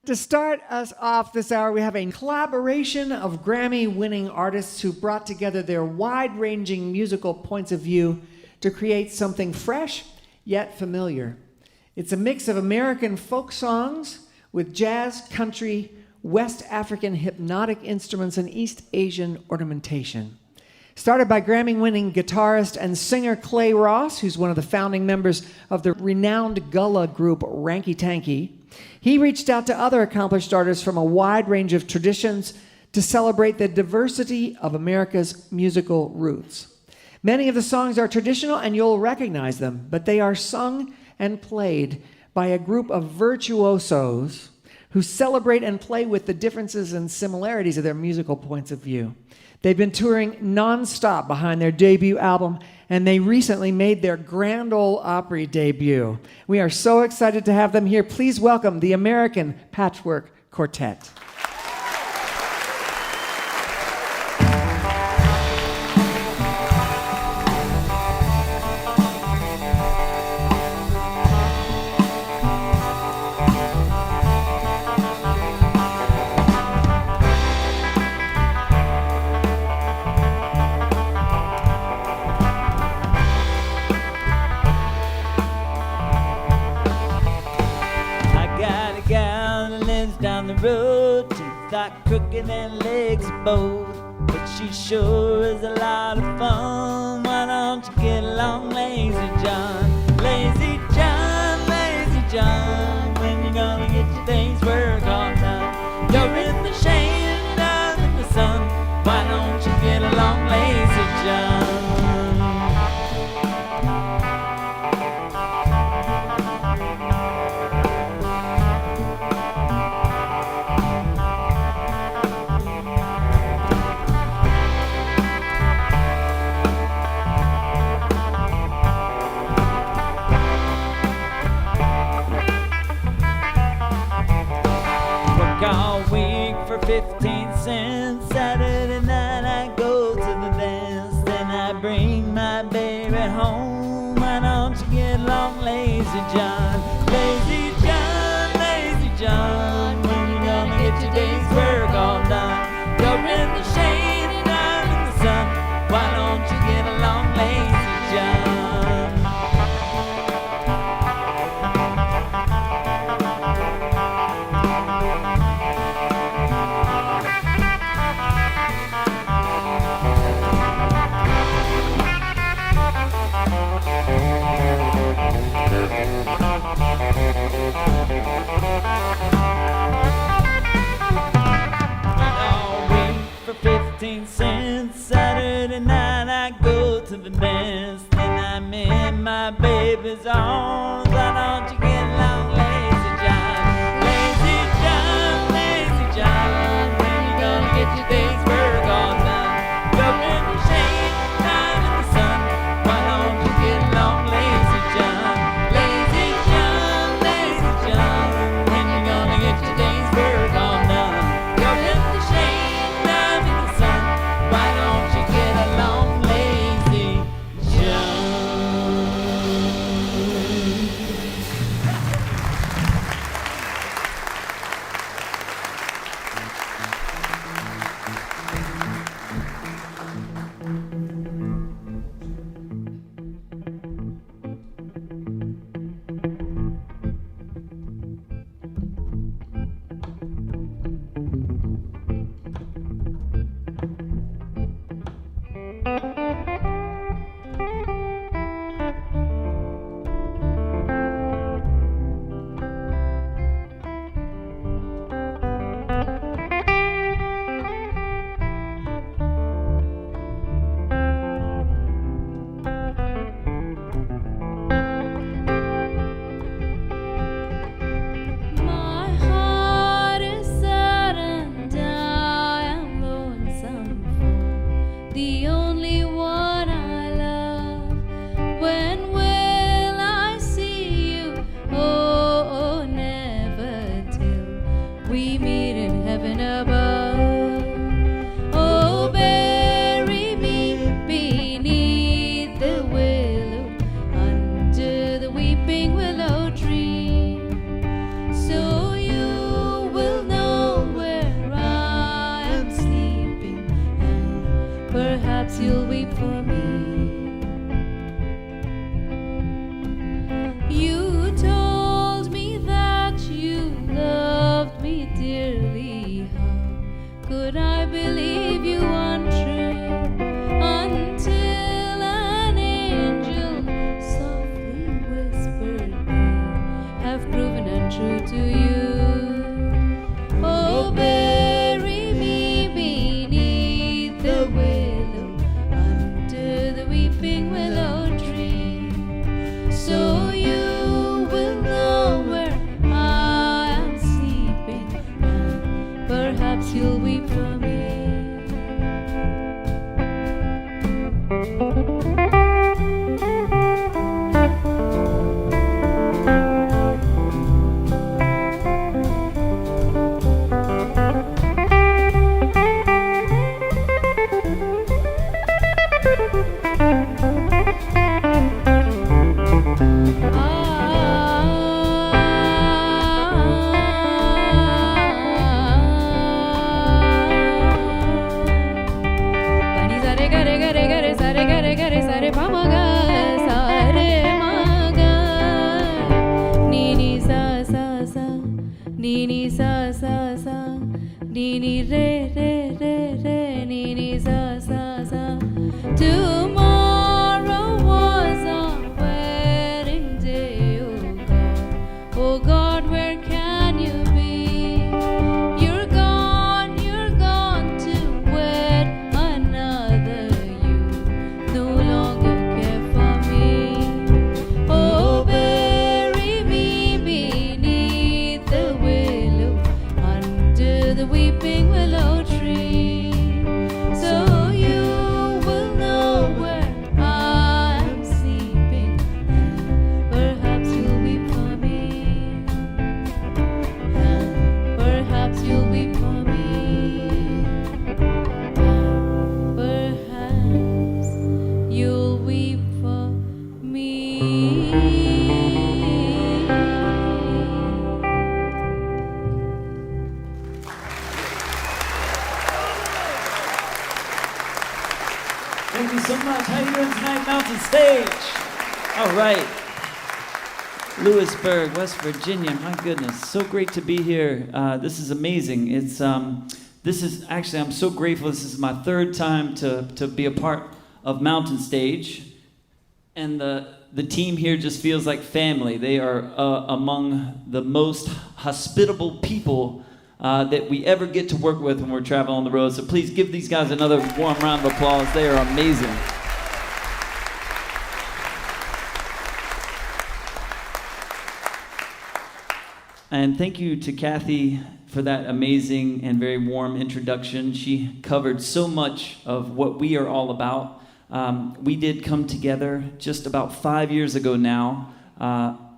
To start us off this hour, we have a collaboration of Grammy-winning artists who brought together their wide-ranging musical points of view to create something fresh yet familiar. It's a mix of American folk songs with jazz, country, West African hypnotic instruments, and East Asian ornamentation. Started by Grammy-winning guitarist and singer Clay Ross, who's one of the founding members of the renowned Gullah group Ranky Tanky, he reached out to other accomplished artists from a wide range of traditions to celebrate the diversity of America's musical roots. Many of the songs are traditional, and you'll recognize them, but they are sung and played by a group of virtuosos who celebrate and play with the differences and similarities of their musical points of view. They've been touring nonstop behind their debut album, and they recently made their Grand Ole Opry debut. We are so excited to have them here. Please welcome the American Patchwork Quartet. Road, teeth are crooked and legs are both, but she sure is a lot of fun. Why don't you get along, Lazy John? Lazy John, Lazy John, when you gonna get your day's work all done? You're in the shade and I'm in the sun. Why don't you get along, Lazy John? All week for 15 cents. Saturday night I go to the dance. Then I bring my baby home. Why don't you get along, Lazy John? Lazy John, Lazy John, when you gonna get your day's work on? in the shade and I'm in the sun. Why don't you get along, lazy John? I'll wait for 15 cents. Saturday night I go to the dance. Then I'm in my baby's arms. Why don't you get along, lazy John? Lazy John, lazy John. When you gonna get your day's work all done? Go in the shade, I'm in the sun. Why don't you get along, lazy John? Lazy John, lazy John. When you gonna get your day's work all done? Go in the shade, I'm in the sun. Why don't you get along, lazy John? stage. All right. Lewisburg, West Virginia. My goodness, so great to be here. This is amazing. I'm so grateful. This is my third time to be a part of Mountain Stage, and the team here just feels like family. They are among the most hospitable people that we ever get to work with when we're traveling on the road. So please give these guys another warm round of applause. They are amazing. And thank you to Kathy for that amazing and very warm introduction. She covered so much of what we are all about. We did come together just about 5 years ago now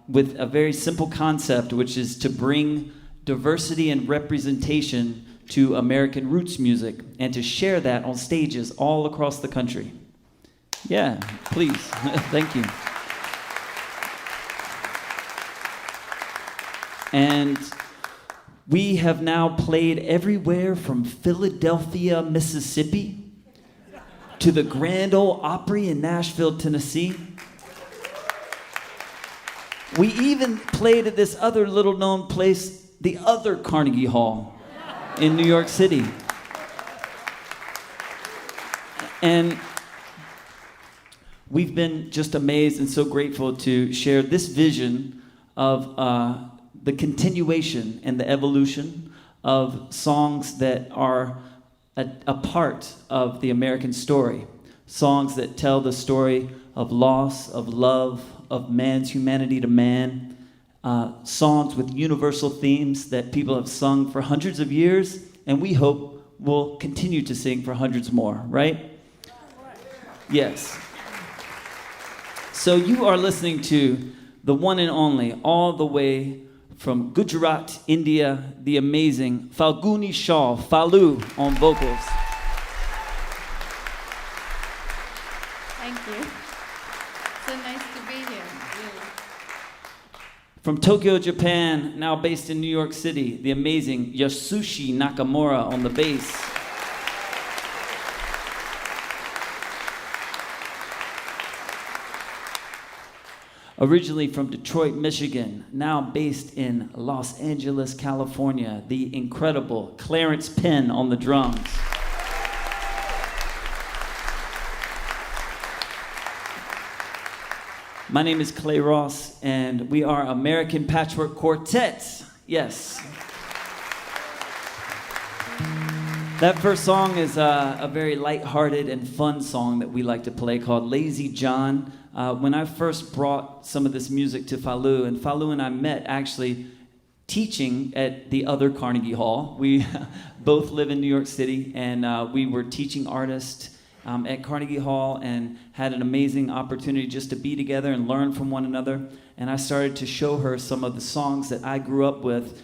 with a very simple concept, which is to bring diversity and representation to American roots music and to share that on stages all across the country. Yeah, please. Thank you. And we have now played everywhere from Philadelphia, Mississippi, to the Grand Ole Opry in Nashville, Tennessee. We even played at this other little known place, the other Carnegie Hall in New York City. And we've been just amazed and so grateful to share this vision of the continuation and the evolution of songs that are a part of the American story. Songs that tell the story of loss, of love, of man's humanity to man. Songs with universal themes that people have sung for hundreds of years, and we hope will continue to sing for hundreds more, right? Yes. So you are listening to the one and only, all the way from Gujarat, India, the amazing Falguni Shaw, Falu on vocals. Thank you. So nice to be here, really. From Tokyo, Japan, now based in New York City, the amazing Yasushi Nakamura on the bass. Originally from Detroit, Michigan, now based in Los Angeles, California, the incredible Clarence Penn on the drums. My name is Clay Ross, and we are American Patchwork Quartet. Yes. That first song is a very lighthearted and fun song that we like to play called Lazy John. When I first brought some of this music to Falu, and Falu and I met actually teaching at the other Carnegie Hall. We both live in New York City, and we were teaching artists at Carnegie Hall and had an amazing opportunity just to be together and learn from one another. And I started to show her some of the songs that I grew up with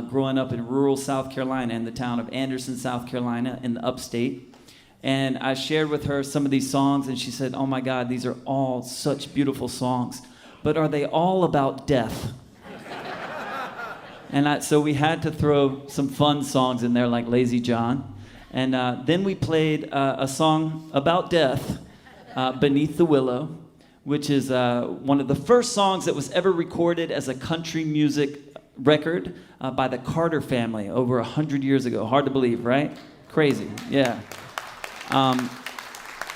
growing up in rural South Carolina, in the town of Anderson, South Carolina, in the upstate. And I shared with her some of these songs, and she said, "Oh my God, these are all such beautiful songs. But are they all about death?" And so we had to throw some fun songs in there like Lazy John. And then we played a song about death, Beneath the Willow, which is one of the first songs that was ever recorded as a country music record by the Carter family over 100 years ago. Hard to believe, right? Crazy, yeah.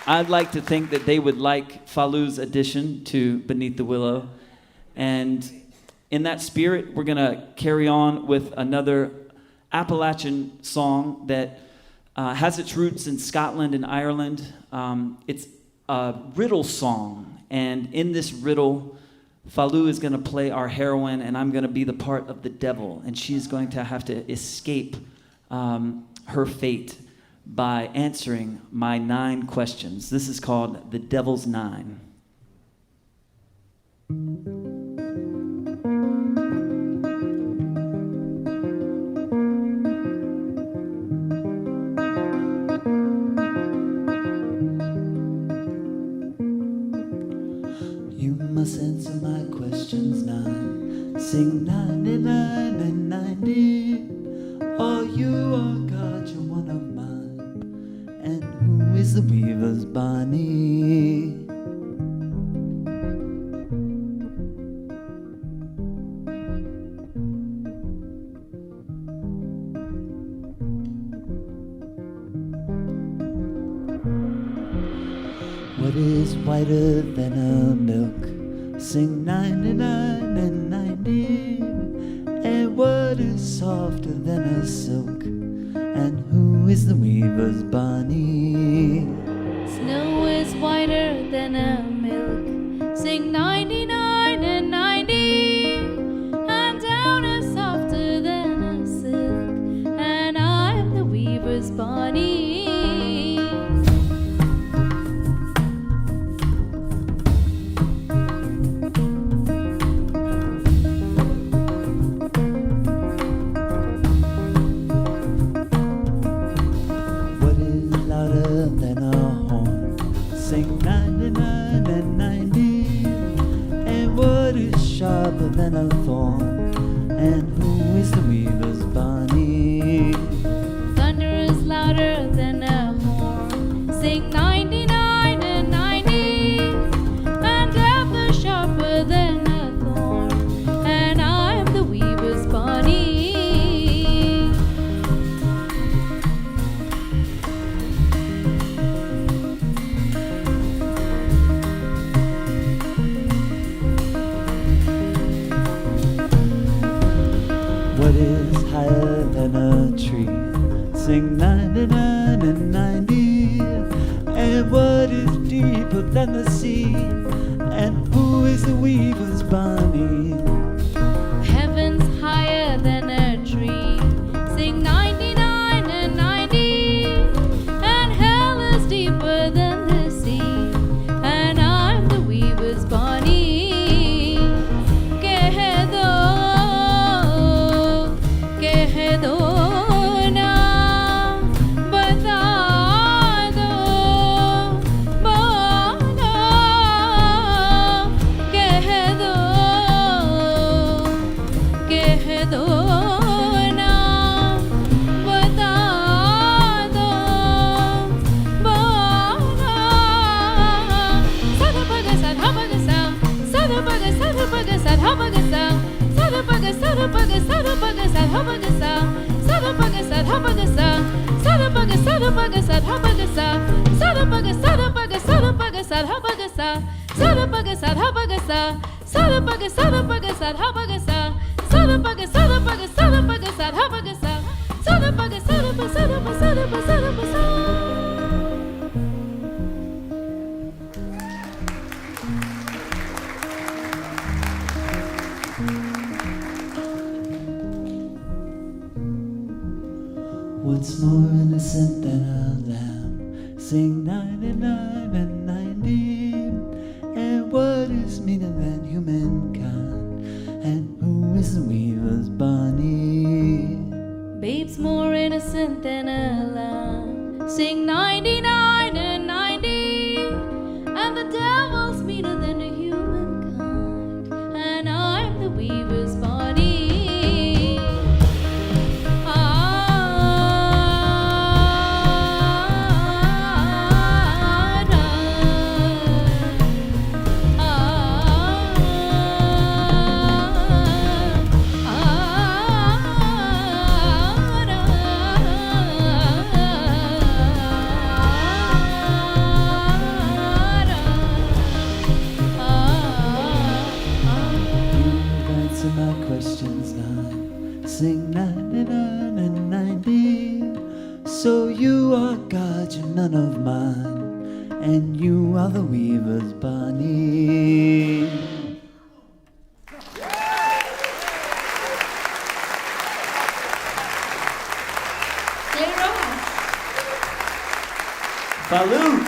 I'd like to think that they would like Falu's addition to Beneath the Willow. And in that spirit, we're going to carry on with another Appalachian song that has its roots in Scotland and Ireland. It's a riddle song. And in this riddle, Falu is going to play our heroine, and I'm going to be the part of the devil. And she's going to have to escape her fate by answering my 9 questions. This is called The Devil's 9. You must answer my questions 9. Sing 99 and 90. Oh, you are God, you're one of mine. And who is the weaver's Bonnie? whiter than a milk. Sing 99 and 90. And what is softer than a silk? And who is the weaver's bunny? Snow is whiter than a milk. Sing 99 and 90. And down is softer than a silk. And I'm the weaver's bunny. Sharper than a thorn, and who is the weaver's bunny? Thunder is louder than a horn. Sing 99 and 90. And death is sharper than a thorn, and I'm the weaver's bunny. What is higher than a tree? Sing 99 and 90. And what is deeper than the sea? And who is the weaver's bunny? Heaven's higher than a tree. Sing 99 and 90. And hell is deeper than the sea. And I'm the weaver's bunny. What's more innocent than a lamb? Sing 99 and 90. And what is meaner than humankind? And who is the weaver's bunny? Babe's more innocent than a lamb. Sing 99 and 90. And the devil's meaner than a humankind. And I'm the weaver's bunny. My questions now. Sing 99 and 90. So you are God, you're none of mine, and you are the weaver's bunny. Baloo.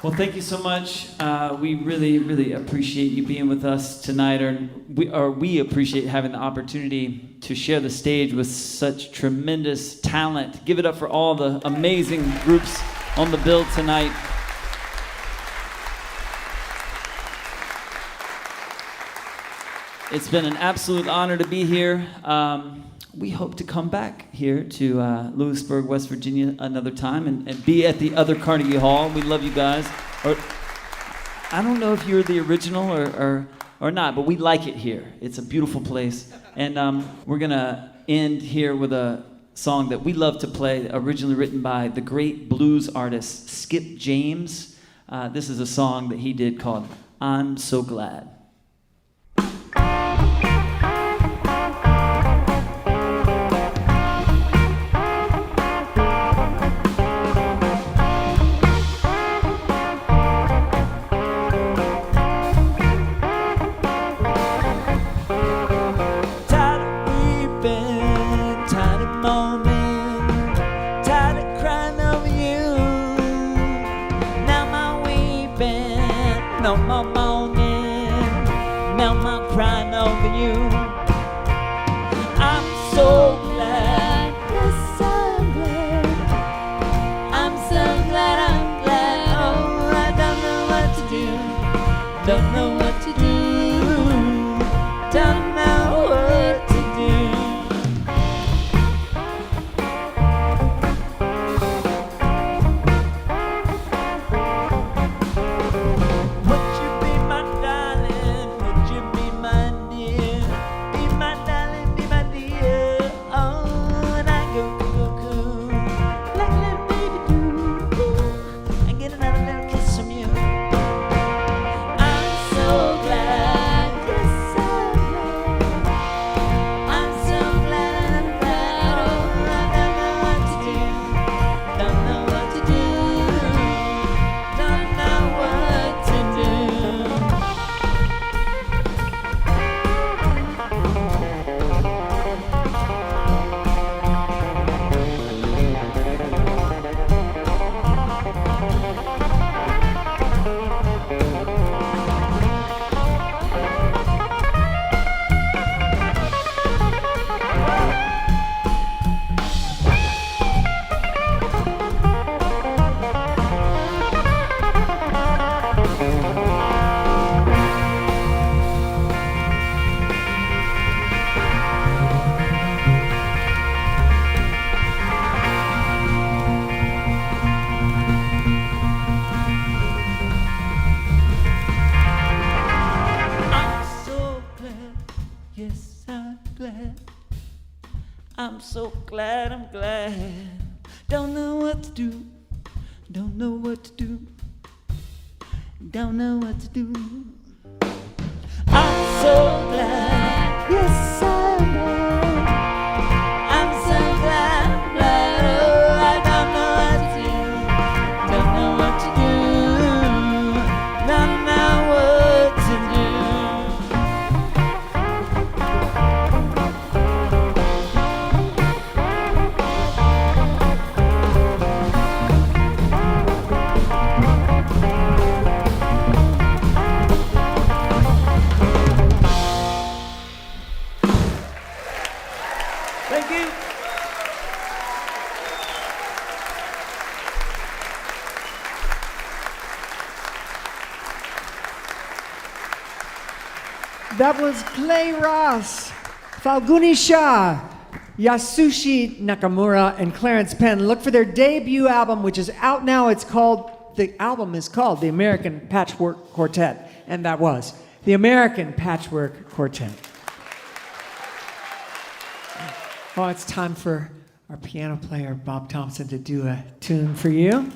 Well, thank you so much. We really, really appreciate you being with us tonight, we appreciate having the opportunity to share the stage with such tremendous talent. Give it up for all the amazing groups on the bill tonight. It's been an absolute honor to be here. We hope to come back here to Lewisburg, West Virginia another time and be at the other Carnegie Hall. We love you guys. Or, I don't know if you're the original or not, but we like it here. It's a beautiful place. And we're going to end here with a song that we love to play, originally written by the great blues artist Skip James. This is a song that he did called I'm So Glad. No more moaning, no more crying over you. I'm so glad, yes I'm glad. I'm so glad, I'm glad. Oh, I don't know what to do, don't know what to do, don't know what to do. I'm so glad, I'm glad. Don't know what to do, don't know what to do, don't know what to do. I'm so glad, yes I'm glad. I'm so glad, I'm glad. Oh, I don't know what to do, don't know what to do, don't know what to do. Thank you. That was Clay Ross, Falguni Shah, Yasushi Nakamura, and Clarence Penn. Look for their debut album, which is out now. The album is called The American Patchwork Quartet. And that was The American Patchwork Quartet. Oh, it's time for our piano player, Bob Thompson, to do a tune for you.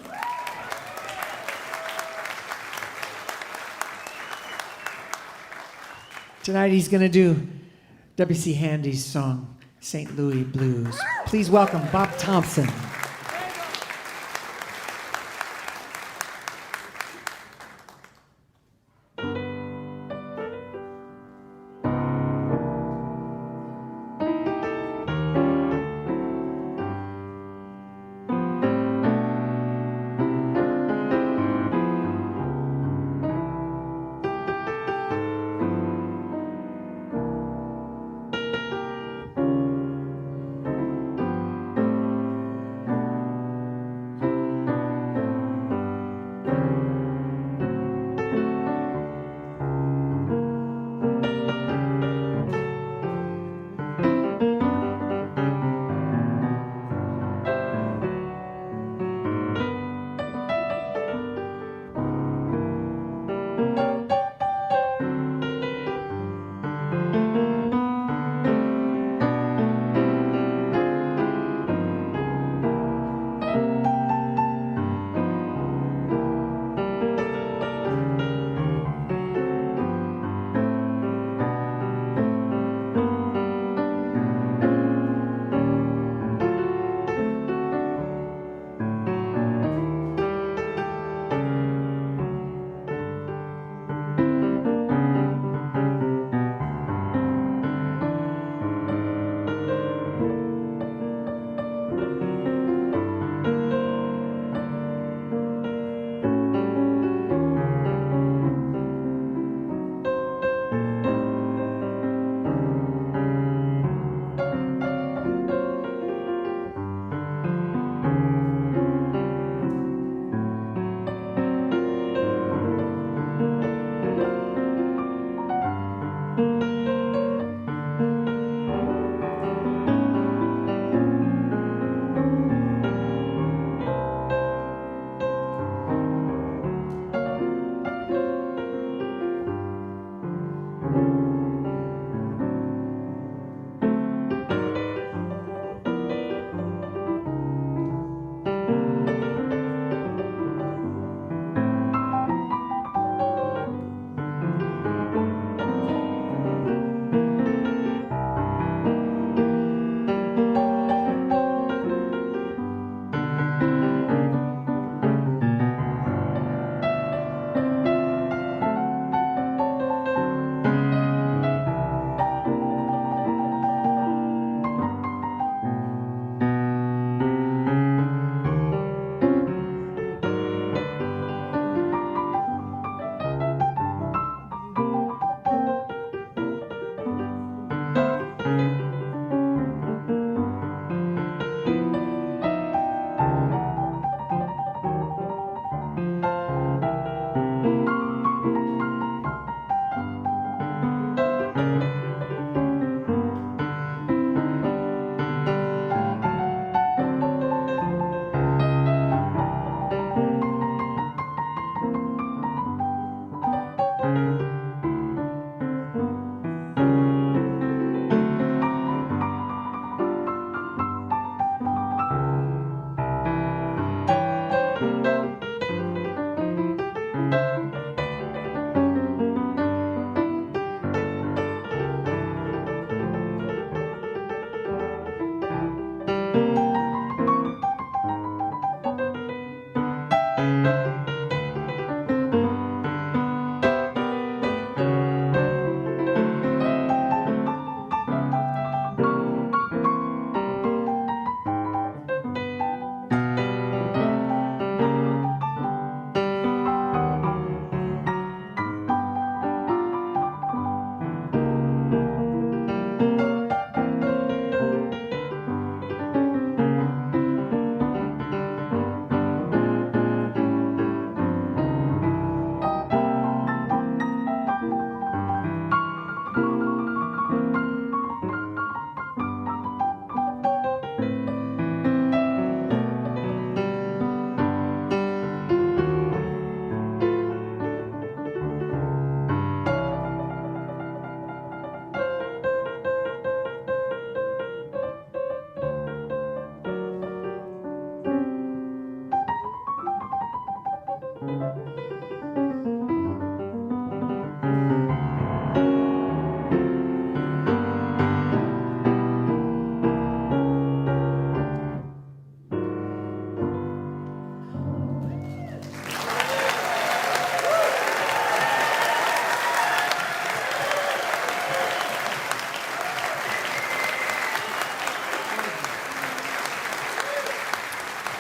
Tonight he's going to do W.C. Handy's song, St. Louis Blues. Please welcome Bob Thompson.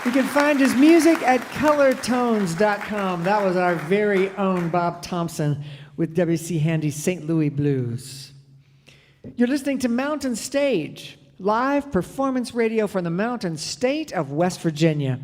You can find his music at colortones.com. That was our very own Bob Thompson with W.C. Handy's St. Louis Blues. You're listening to Mountain Stage, live performance radio from the Mountain State of West Virginia.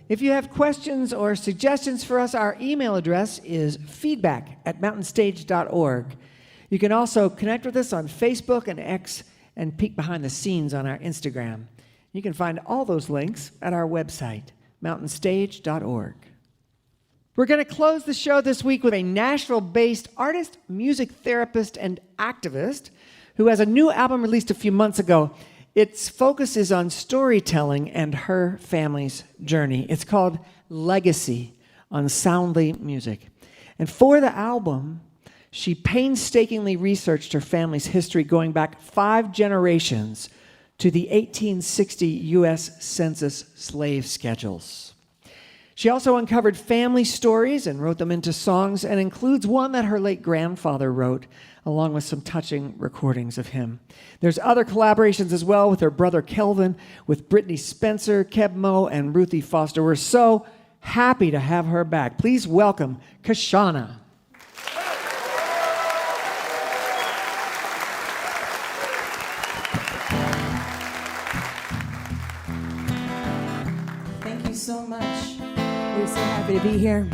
If you have questions or suggestions for us, our email address is feedback@mountainstage.org. You can also connect with us on Facebook and X and peek behind the scenes on our Instagram. You can find all those links at our website, mountainstage.org. We're going to close the show this week with a Nashville-based artist, music therapist, and activist who has a new album released a few months ago. Its focus is on storytelling and her family's journey. It's called Legacy on Soundly Music. And for the album, she painstakingly researched her family's history going back 5 generations to the 1860 U.S. Census slave schedules. She also uncovered family stories and wrote them into songs, and includes one that her late grandfather wrote, along with some touching recordings of him. There's other collaborations as well with her brother Kelvin, with Brittany Spencer, Keb Mo, and Ruthie Foster. We're so happy to have her back. Please welcome Kyshona. Thank you so much. We're so happy to be here.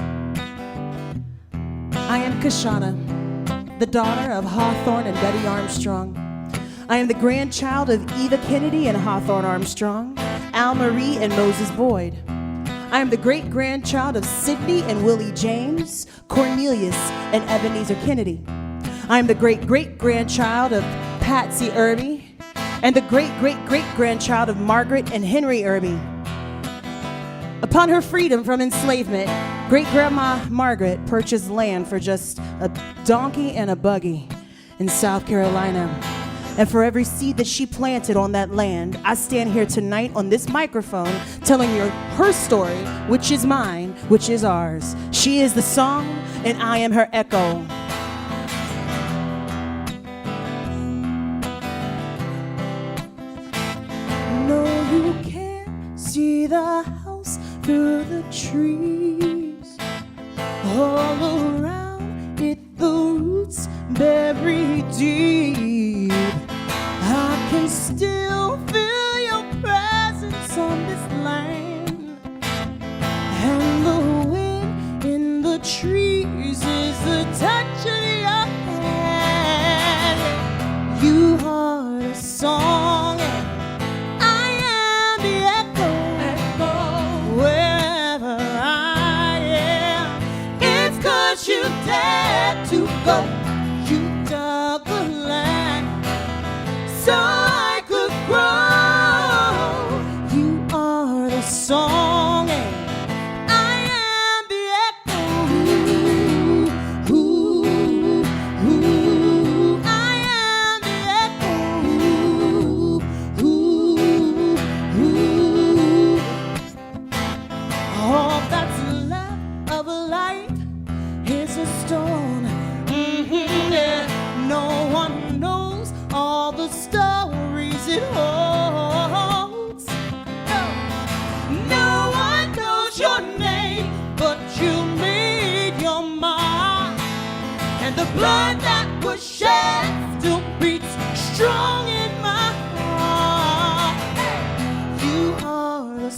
I am Kyshona, the daughter of Hawthorne and Betty Armstrong. I am the grandchild of Eva Kennedy and Hawthorne Armstrong, Al Marie and Moses Boyd. I am the great-grandchild of Sidney and Willie James, Cornelius and Ebenezer Kennedy. I am the great-great-grandchild of Patsy Irby and the great-great-great-grandchild of Margaret and Henry Irby. Upon her freedom from enslavement, great-grandma Margaret purchased land for just a donkey and a buggy in South Carolina. And for every seed that she planted on that land, I stand here tonight on this microphone telling you her story, which is mine, which is ours. She is the song, and I am her echo. No, you can't see the house through the trees. All around it, the roots buried deep. I can still feel your presence on this land, and the wind in the trees is the touch of your hand. You are the song, and I am the echo. Wherever I am, it's 'cause you dared to go. You dug the land so I could grow. You are the song, and I am the echo. Ooh, I am the echo. All that's left of life is a stone. Yeah. No one knows all the stories it holds. No one knows your name, but you made your mark. And the blood that was shed still beats strong in my heart. You are the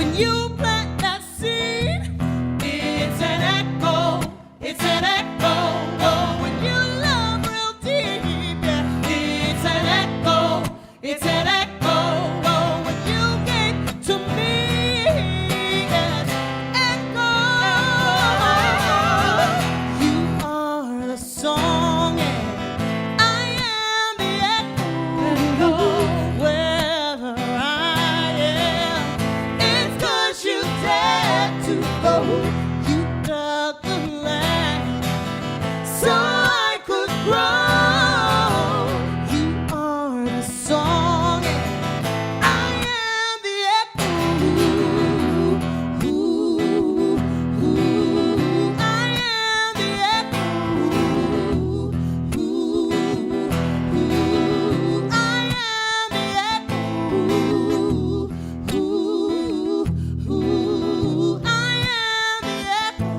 when you plant that seed, it's an echo, it's an echo. Oh, when you love real deep, yeah, it's an echo, it's an echo. Oh, when you gave to me, yes, echo. You are the song, and I am the echo. Wherever I am, it's 'cause you dared to go. You dug the land so I could grow. You are the song, and I am the echo. Ooh, I am the echo. Ooh, I am the echo. Ooh, I am the echo.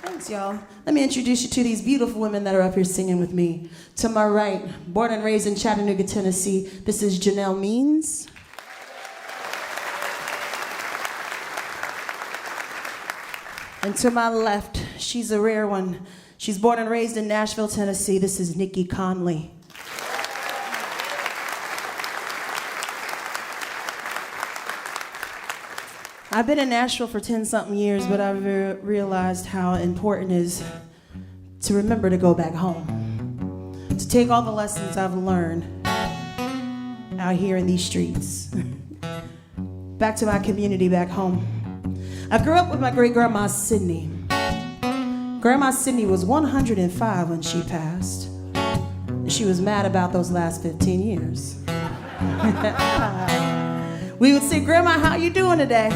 Thanks, y'all. Let me introduce you to these beautiful women that are up here singing with me. To my right, born and raised in Chattanooga, Tennessee, this is Janelle Means. And to my left, she's a rare one. She's born and raised in Nashville, Tennessee. This is Nikki Conley. I've been in Nashville for 10-something years, but I've realized how important it is to remember to go back home, to take all the lessons I've learned out here in these streets, back to my community back home. I grew up with my great-grandma, Sydney. Grandma Sydney was 105 when she passed. She was mad about those last 15 years. We would say, "Grandma, how you doing today?"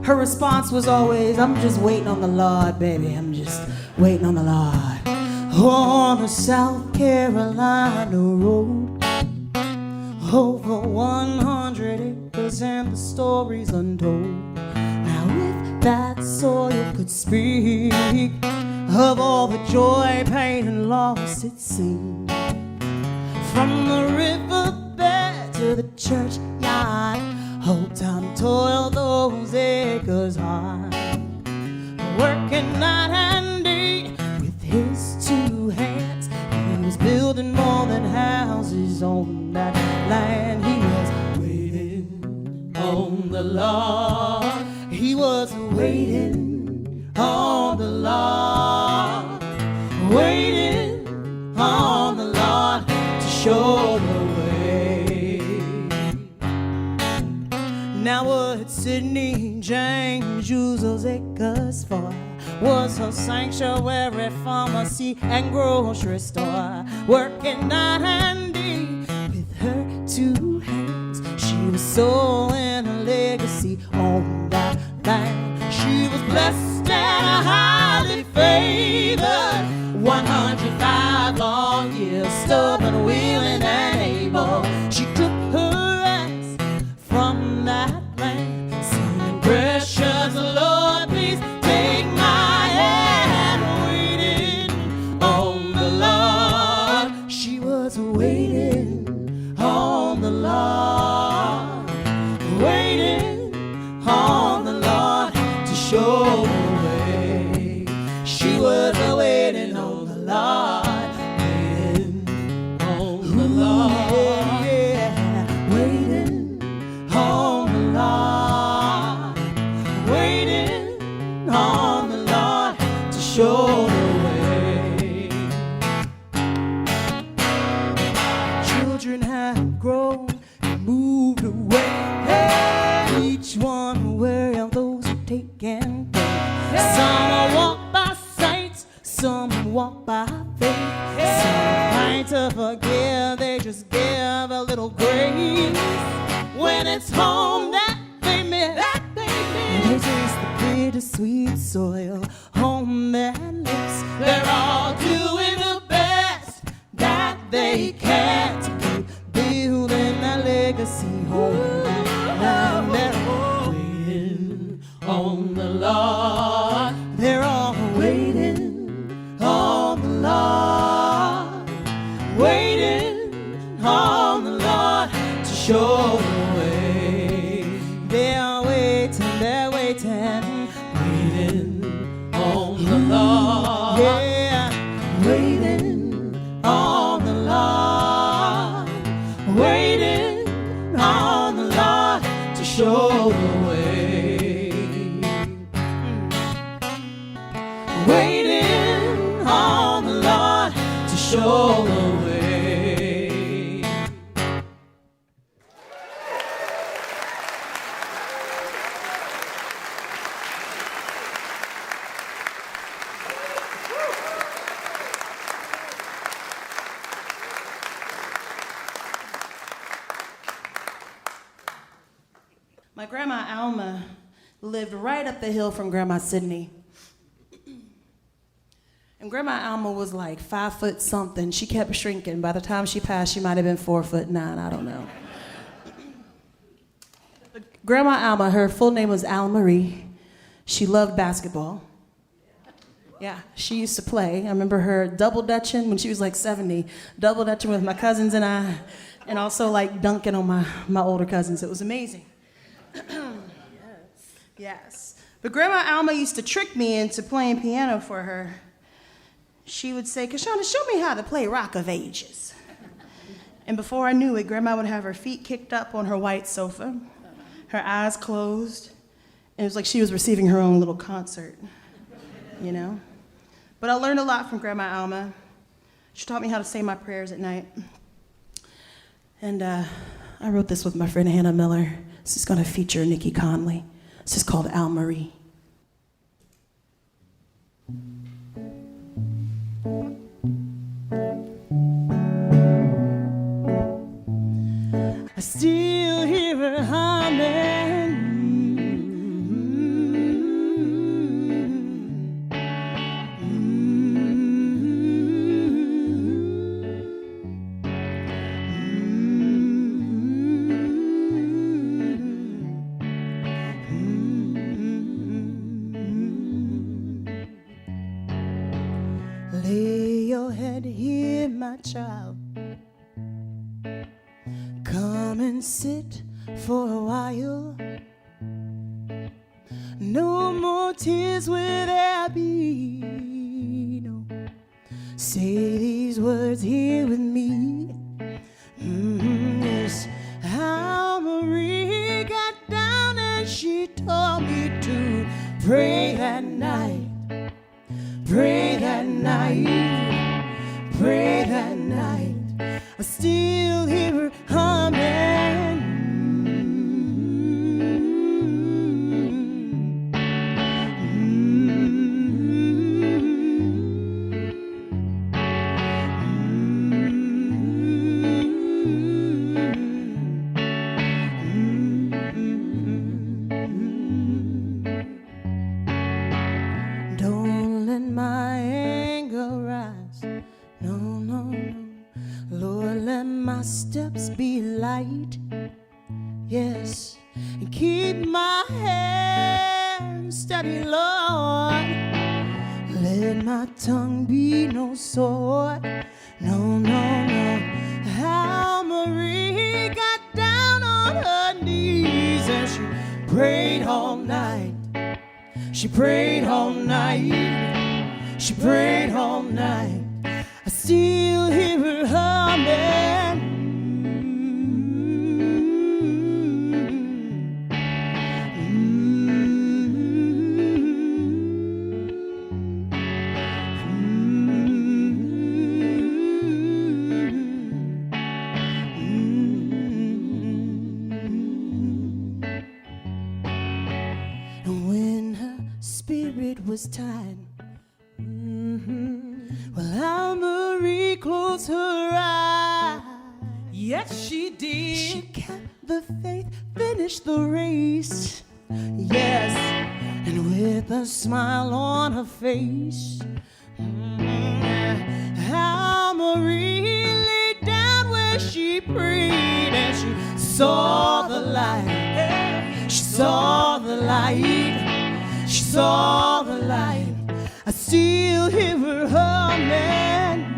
Her response was always, "I'm just waiting on the Lord, baby. I'm just waiting on the Lord." On a South Carolina road, over 100 acres and the stories untold. Now if that soil could speak of all the joy, pain, and loss it seemed, from the riverbed to the churchyard, whole time toil those acres hard, working night and day with his two hands. He was building more than houses on that land. He was waiting on the Lord. He was waiting on the Lord, waiting on the Lord to show the way. Now what Sydney James used those acres for was her sanctuary, pharmacy, and grocery store. Working night and day with her two hands, she was sowing a legacy on that land. She was blessed and highly favored. 105 long years, stubborn, willing, and able. She took her eyes from that land, saying, "Precious Lord, please take my hand." Waiting on the Lord. She was waiting on the Lord, waiting on the Lord to show the way. She was waiting on the Lord, waiting on the Lord, yeah, waiting on the Lord, waiting on the Lord to show the way. Children have grown and moved away, each one aware of those who take and go. Some walk by sight, some walk by faith. Some fight to forgive, they just give a little grace. When it's home that they miss, and they taste the bittersweet soil on their lips. They're all doing the best they can't keep building that legacy home. And they're waiting on the Lord. They're all waiting on the Lord. Waiting on the Lord to show the way. They're waiting, waiting on the Lord. Yeah, waiting on the Lord. Waiting on the Lord to show the way. Waiting on the Lord to show the way. My grandma Alma lived right up the hill from Grandma Sydney. And Grandma Alma was like 5 foot something. She kept shrinking. By the time she passed, she might have been 4'9". I don't know. Grandma Alma, her full name was Al Marie. She loved basketball. Yeah, she used to play. I remember her double dutching when she was like 70, double dutching with my cousins and I, and also like dunking on my older cousins. It was amazing. Yes. But Grandma Alma used to trick me into playing piano for her. She would say, Kyshona, show me how to play Rock of Ages. And before I knew it, Grandma would have her feet kicked up on her white sofa, her eyes closed, and it was like she was receiving her own little concert, you know? But I learned a lot from Grandma Alma. She taught me how to say my prayers at night. And I wrote this with my friend Hannah Miller. This is going to feature Nikki Conley. This is called Al Marie. I still hear her humming. Lay your head here, my child. Come and sit for a while. No more tears will there be. No. Say these words here with me. Yes. How Marie got down and she told me to pray that night. Pray that night, pray that night. I still hear her humming. Don't let my anger rise. No, no, no. Lord, let my steps be light. Yes, and keep my hand steady, Lord. Let my tongue be no sword. No, no, no. How Marie got down on her knees and she prayed all night. She prayed all night. She prayed all night. I still hear her humming. And when her spirit was tied, well, Al Marie closed her eyes. Yes, she did. She kept the faith, finished the race. Yes, and with a smile on her face, Al Marie laid down saw the light. I still hear her humming.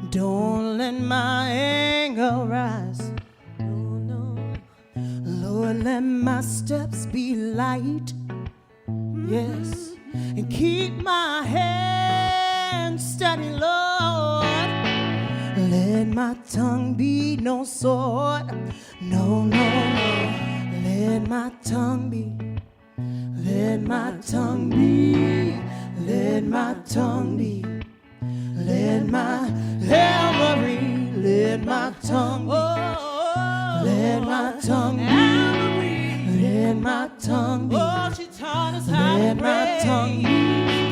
Don't let my anger rise. Lord, let my steps be light. Yes, and keep my hand steady, Lord. Let my tongue be no sword. No, no, no. Let my tongue be. Let my tongue be. Let my tongue be. Let my Lambring, let my tongue be. Let my tongue be. Let my tongue be. Oh, she taught us how Let to my pray. tongue be.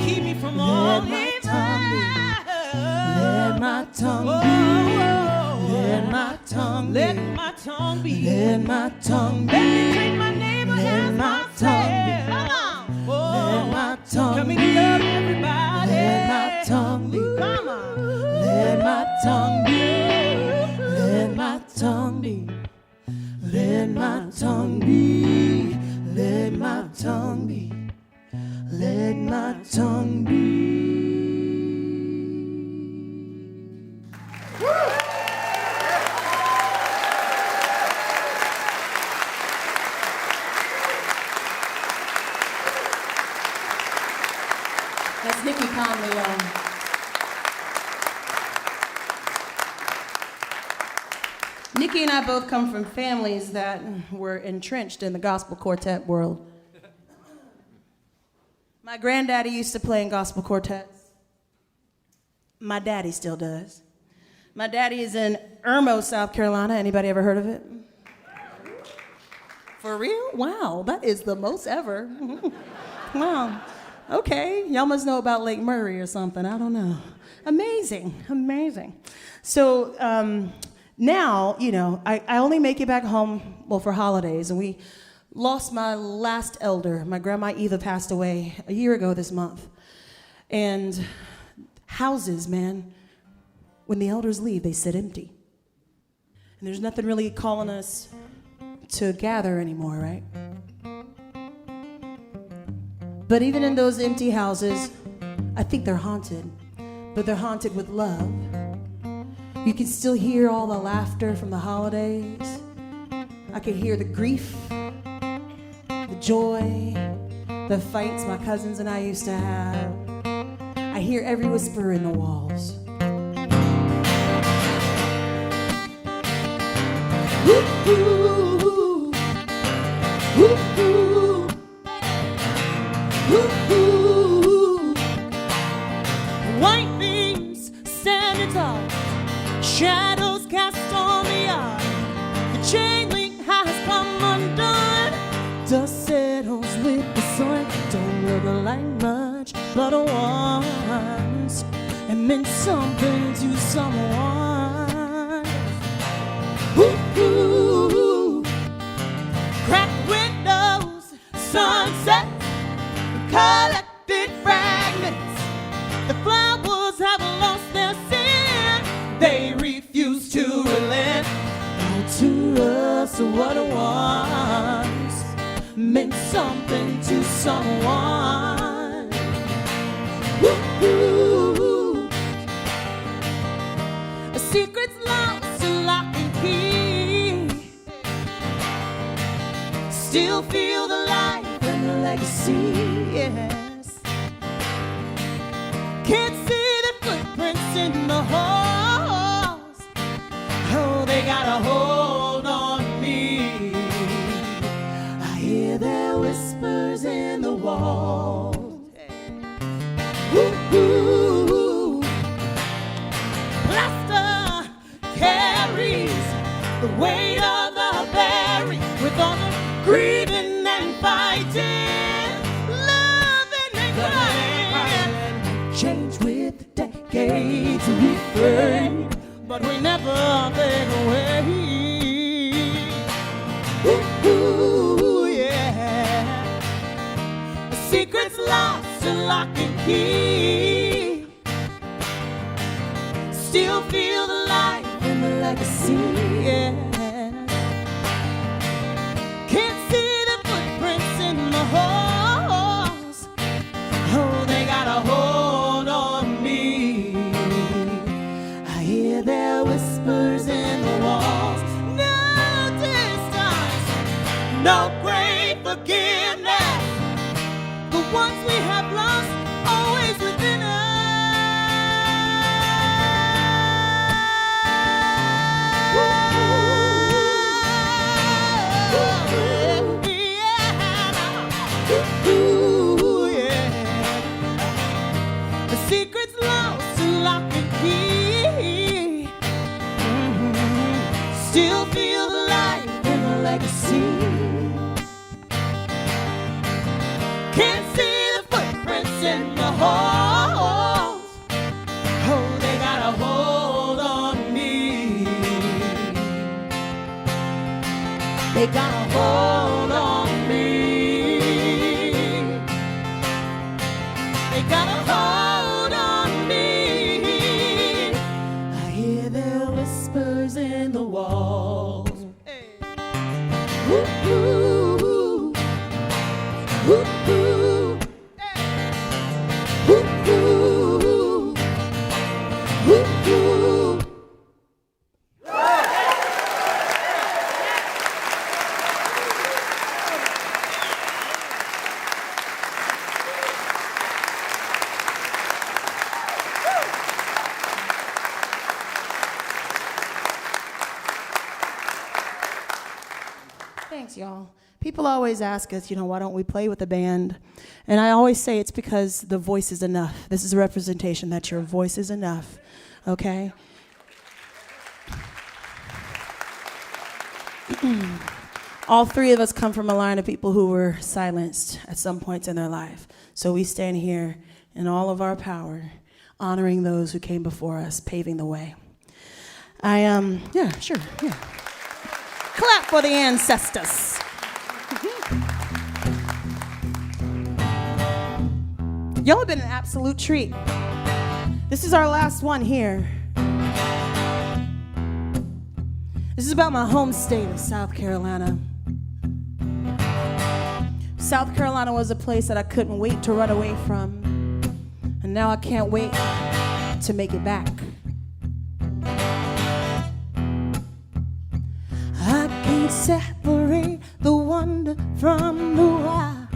Keep me from all Let my evil. tongue be. Let my tongue be. Let my tongue be. Let my tongue be. Let my tongue be. Let me treat my neighbor Let as my tongue be. myself. Come on. Let my tongue Come be. and love everybody. Let my tongue be. Come on. Let my tongue be. Let my tongue be. Let my tongue be. Let my tongue be. Let my tongue be. That's Nikki Conley, y'all. Nikki and I both come from families that were entrenched in the gospel quartet world. My granddaddy used to play in gospel quartets. My daddy still does. My daddy is in Irmo, South Carolina. Anybody ever heard of it? For real? Wow, that is the most ever. Wow. Okay, y'all must know about Lake Murray or something. I don't know. Amazing, amazing. So now, you know, I only make it back home, well, for holidays, and we lost my last elder. My grandma Eva passed away a year ago this month. And houses, man, when the elders leave, they sit empty. And there's nothing really calling us to gather anymore, right? But even in those empty houses, I think they're haunted, but they're haunted with love. You can still hear all the laughter from the holidays. I can hear the grief, the joy, the fights my cousins and I used to have. I hear every whisper in the walls. Woo-hoo, woo-hoo, woo-hoo. White beams standing tall, shadows cast on the yard. The chain link has come undone. Dust settles with the sun. Don't look like much, but once it meant something to someone. Ooh, cracked windows, sunsets, collected fragments. The flowers have lost their sin. They refuse to relent. All to us, what it was meant something to someone. Woo-hoo. A secret's lost, a lock and key. Still feel the life and the legacy, yes. Can't see the footprints in the halls. Oh, they got a hold on me. I hear their whispers in the walls. Woo-hoo. Plaster carries the weight of the berry with all the grieving and fighting, loving and crying. Change with decades we fade, but we never fade away. secrets lost in lock and key. Still feel the light in the legacy, yeah. Can't see the footprints in the halls. Oh, they got a hold on me. I hear their whispers in the walls. No distance, no great forgiveness. The ones we have lost, always within us. Ooh, yeah. The secret's lost in lock and key. Still feel the light in the legacy. Can't see the footprints in the halls. Oh, they got a hold on me. They got a hold on me. They got a hold on me. I hear their whispers in the walls. Hey. Ooh, ooh, ooh. Ooh, ooh. Hey. Ooh, ooh. Ooh, ooh. Thanks, y'all. People always ask us, why don't we play with a band? And I always say it's because the voice is enough. This is a representation that your voice is enough, okay? All three of us come from a line of people who were silenced at some points in their life. So we stand here in all of our power, honoring those who came before us, paving the way. Yeah. Clap for the ancestors. Y'all have been an absolute treat. This is our last one here. This is about my home state of South Carolina. South Carolina was a place that I couldn't wait to run away from. And now I can't wait to make it back. I can't separate the wonder from the why.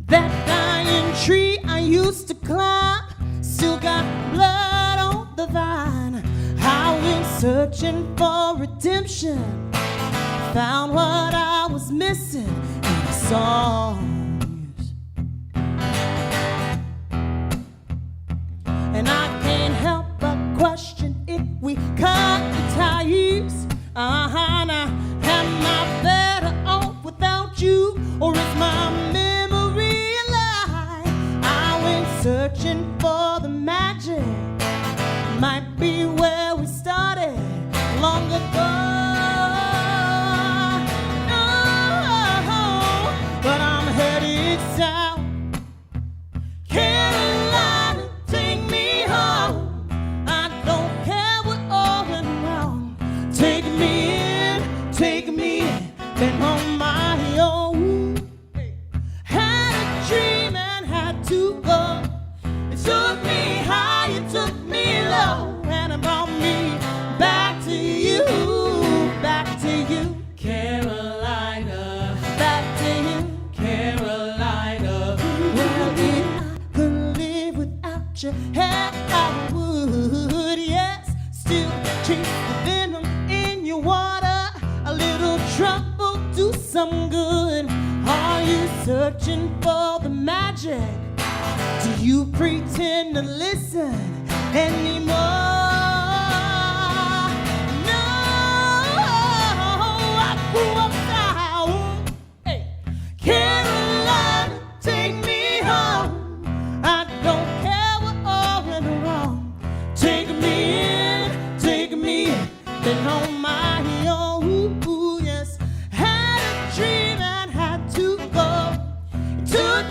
That dying tree I used to climb still got blood on the vine. I went searching for redemption, found what I was missing in the songs. And I can't help but question if we cut the ties. Now, am I better off without you, or is my memory a lie? I went searching for the magic, might be where we started long ago. No, but I'm headed south. Carolina, take me home. I don't care what all went wrong. Take me in, been on my own. Had a dream and had to go. It took me high, it took me low, and it brought me back to you, Carolina, back to you, Carolina. Well, if I could live without you, hell, I would, yes. Still chase the venom in your water. A little trouble do some good. Are you searching for the magic? Do you pretend to listen anymore? No, I grew up south. Hey. Carolina, take me home. I don't care what all went wrong. Take me in, been on my own. Yes, had a dream and had to go. It took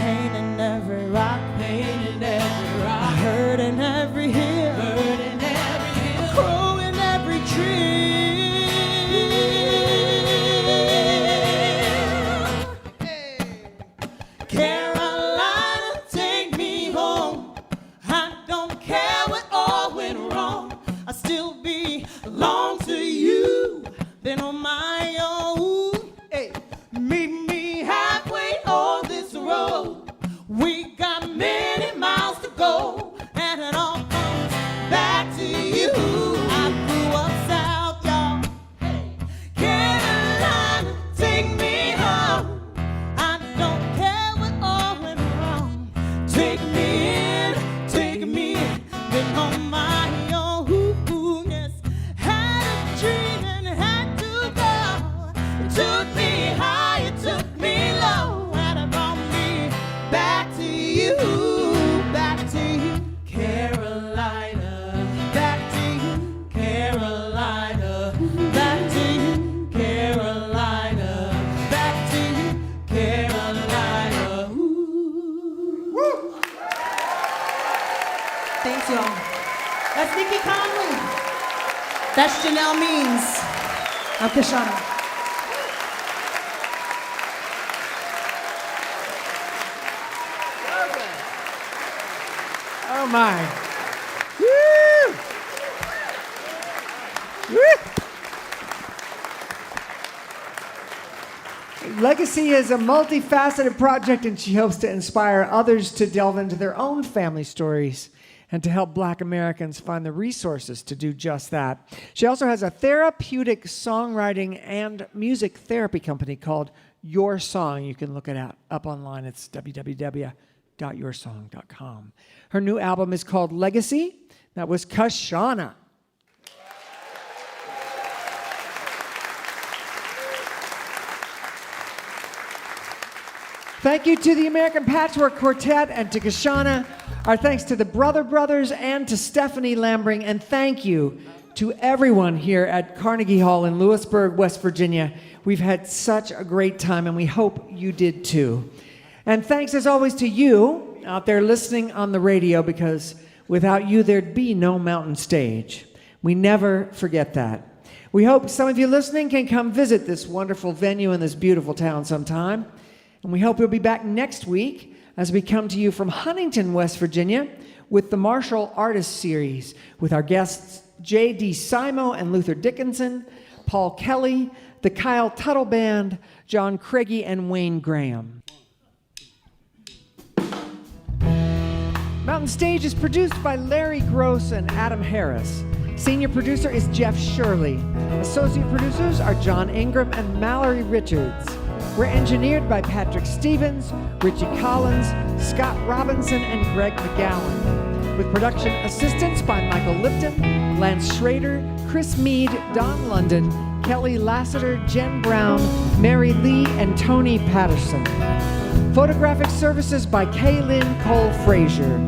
pain in every rock, pain in every rock, hurt in every hill, hurt in every hill, crow in every tree. Carolina, take me home. I don't care what all went wrong. I still belong to you. Then on my own, hey, meet me halfway on this road. We got many miles to go, and it all comes back to you. I grew up south, y'all. Hey, Carolina, take me home. I don't care what all went wrong. Take me in, then on my own. Yes, had a dream and had to go. It took me high, it took me low, and it brought me back to you, Carolina, back to you, Carolina, back to you, Carolina, back to you, Carolina. Woo! Thanks, y'all. That's Nikki Conley. That's Janelle Means. I'm Kyshona. Oh my. Woo! Woo! Legacy is a multifaceted project, and she hopes to inspire others to delve into their own family stories and to help Black Americans find the resources to do just that. She also has a therapeutic songwriting and music therapy company called Your Song. You can look it up online. It's www.yoursong.com. Her new album is called Legacy. That was Kyshona. Thank you to the American Patchwork Quartet and to Kyshona. Our thanks to the Brothers and to Stephanie Lambring. And thank you to everyone here at Carnegie Hall in Lewisburg, West Virginia. We've had such a great time, and we hope you did too. And thanks as always to you out there listening on the radio, because without you, there'd be no Mountain Stage. We never forget that. We hope some of you listening can come visit this wonderful venue in this beautiful town sometime. And we hope you'll be back next week as we come to you from Huntington, West Virginia, with the Marshall Artist Series, with our guests J.D. Simo and Luther Dickinson, Paul Kelly, the Kyle Tuttle Band, John Craigie, and Wayne Graham. Mountain Stage is produced by Larry Gross and Adam Harris. Senior producer is Jeff Shirley. Associate producers are John Ingram and Mallory Richards. We're engineered by Patrick Stevens, Richie Collins, Scott Robinson, and Greg McGowan, with production assistance by Michael Lipton, Lance Schrader, Chris Mead, Don London, Kelly Lassiter, Jen Brown, Mary Lee, and Tony Patterson. Photographic services by Kaylin Cole Frazier.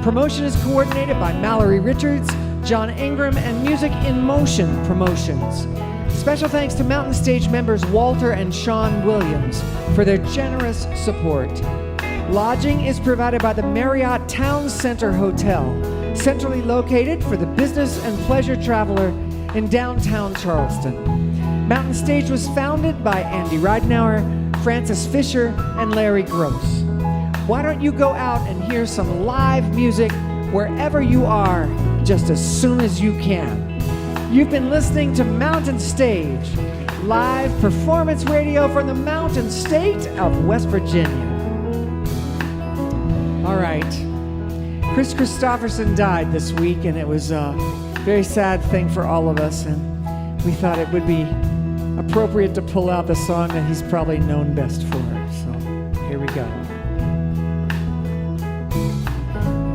Promotion is coordinated by Mallory Richards, John Ingram, and Music in Motion Promotions. Special thanks to Mountain Stage members Walter and Sean Williams for their generous support. Lodging is provided by the Marriott Town Center Hotel, centrally located for the business and pleasure traveler in downtown Charleston. Mountain Stage was founded by Andy Ridenour, Francis Fisher, and Larry Gross. Why don't you go out and hear some live music wherever you are just as soon as you can. You've been listening to Mountain Stage, live performance radio from the Mountain State of West Virginia. All right. Chris Christopherson died this week, and it was a very sad thing for all of us, and we thought it would be appropriate to pull out the song that he's probably known best for. So here we go.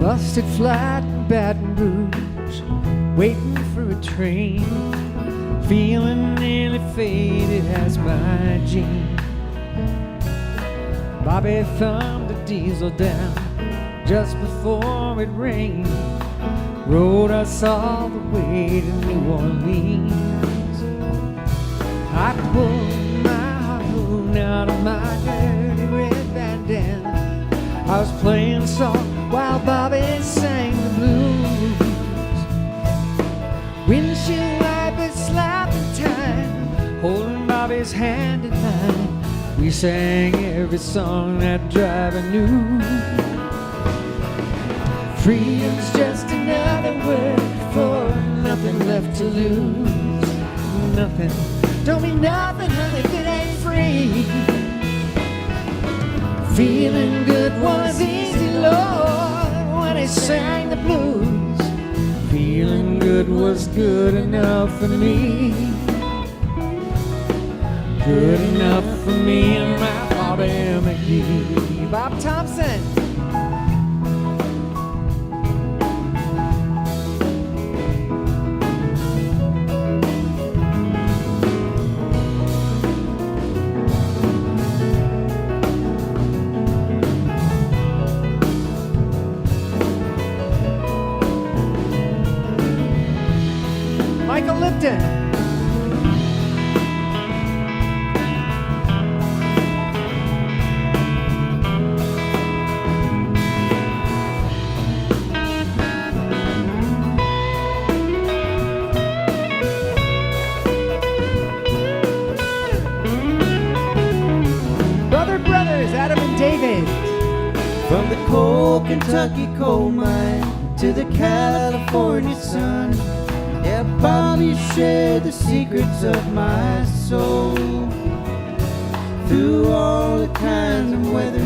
Busted flat in Baton Rouge, waiting for a train, feeling nearly faded as my jeans. Bobby thumbed the diesel down just before it rained, rode us all the way to New Orleans. I pulled my harpoon out of my dirty red bandana, I was playing a song while Bobby sang the blues. Windshield wipers slapping time, holding Bobby's hand in mine. We sang every song that driver knew. Freedom's just another word for nothing left to lose. Nothing, don't mean nothing, honey, if it ain't free. Feeling good was easy, Lord, when he sang the blues. Feeling good was good enough for me. Good enough for me and my Bobby McGee. Bob Thompson. Michael Lipton. Brothers, Adam and David. From the cold Kentucky coal mine to the California sun, yeah, Bobby shared the secrets of my soul. Through all the kinds of weather,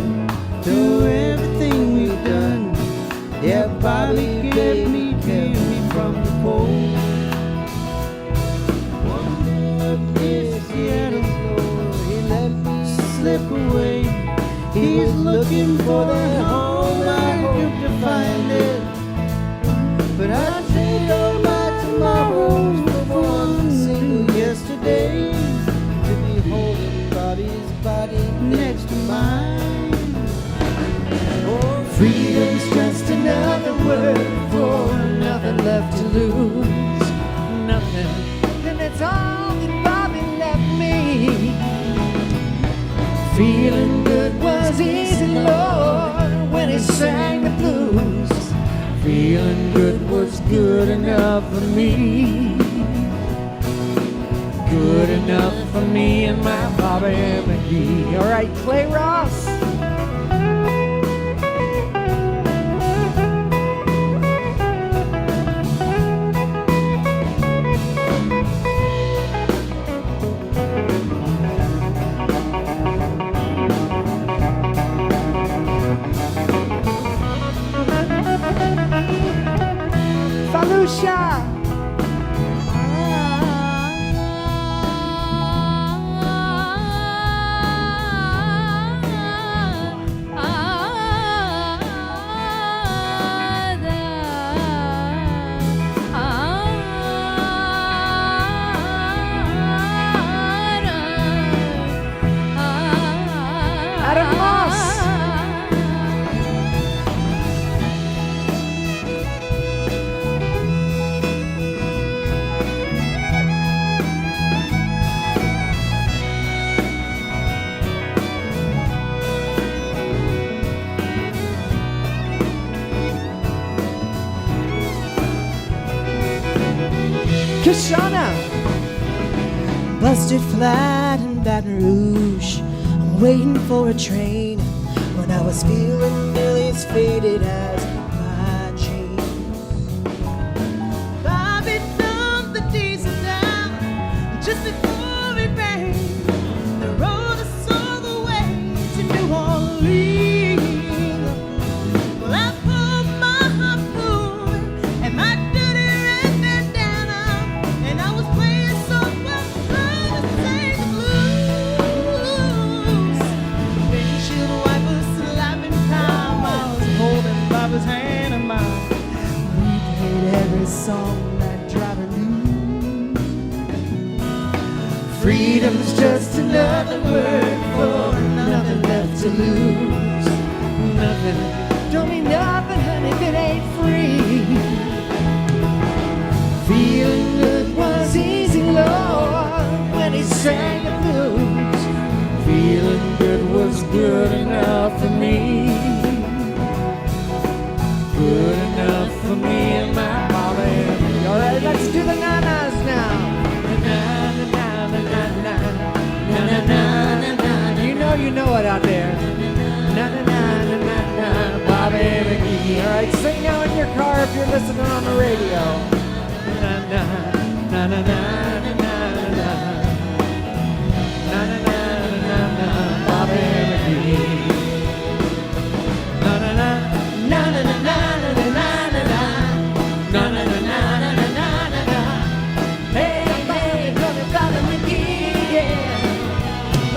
through everything we've done, yeah, Bobby kept me from the cold. One day up near Seattle, he let me slip away. He's looking for that home, I hope to find it. But I trade all my tomorrows for one single yesterday, to be holding Bobby's body next to mine. Oh, Freedom's just another word for nothing left to lose. Nothing, and it's all that Bobby left me. Feeling good was easy, Lord, when he sang the blues. Feeling good was good enough for me. Good enough for me and my Bobby McGee. All right, Clay Ross. Falucia. Adam Moss. Kyshona. Busted flat in Baton Rouge, I'm waiting for a train when I was feeling nearly as faded as my dreams. Bobby thumped the diesel down just before it rained. They rode us all the way to New Orleans. Well, I pulled my harpoon and my dirty red bandana, and I was playing so well to sing the blues. Windshield wipers slapping time, I was holding Bobby's hand in mine. We played every song that driver knew. Freedom's just another word for nothing left to lose. Nothing, don't mean nothing, honey, if it ain't free. Feeling good was easy, Lord, when he sang the blues. Feeling good was good enough for me. listening on the radio. Na na na na na na na na na na na na Bobby McGee. Na na na na na na na na na na na na na na na na. Hey hey, Bobby McGee, yeah.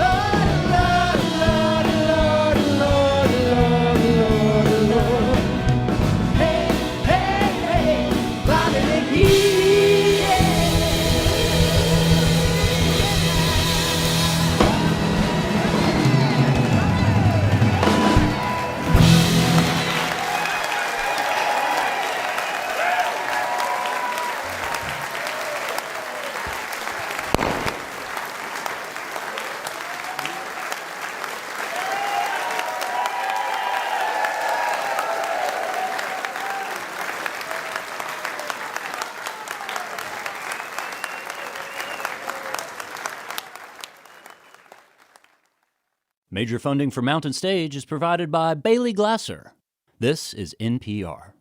Lord, Lord, Lord, Lord, Lord, Lord, Lord, Lord. Hey, hey, hey, Bobby McGee, yeah. Major funding for Mountain Stage is provided by Bailey Glasser. This is NPR.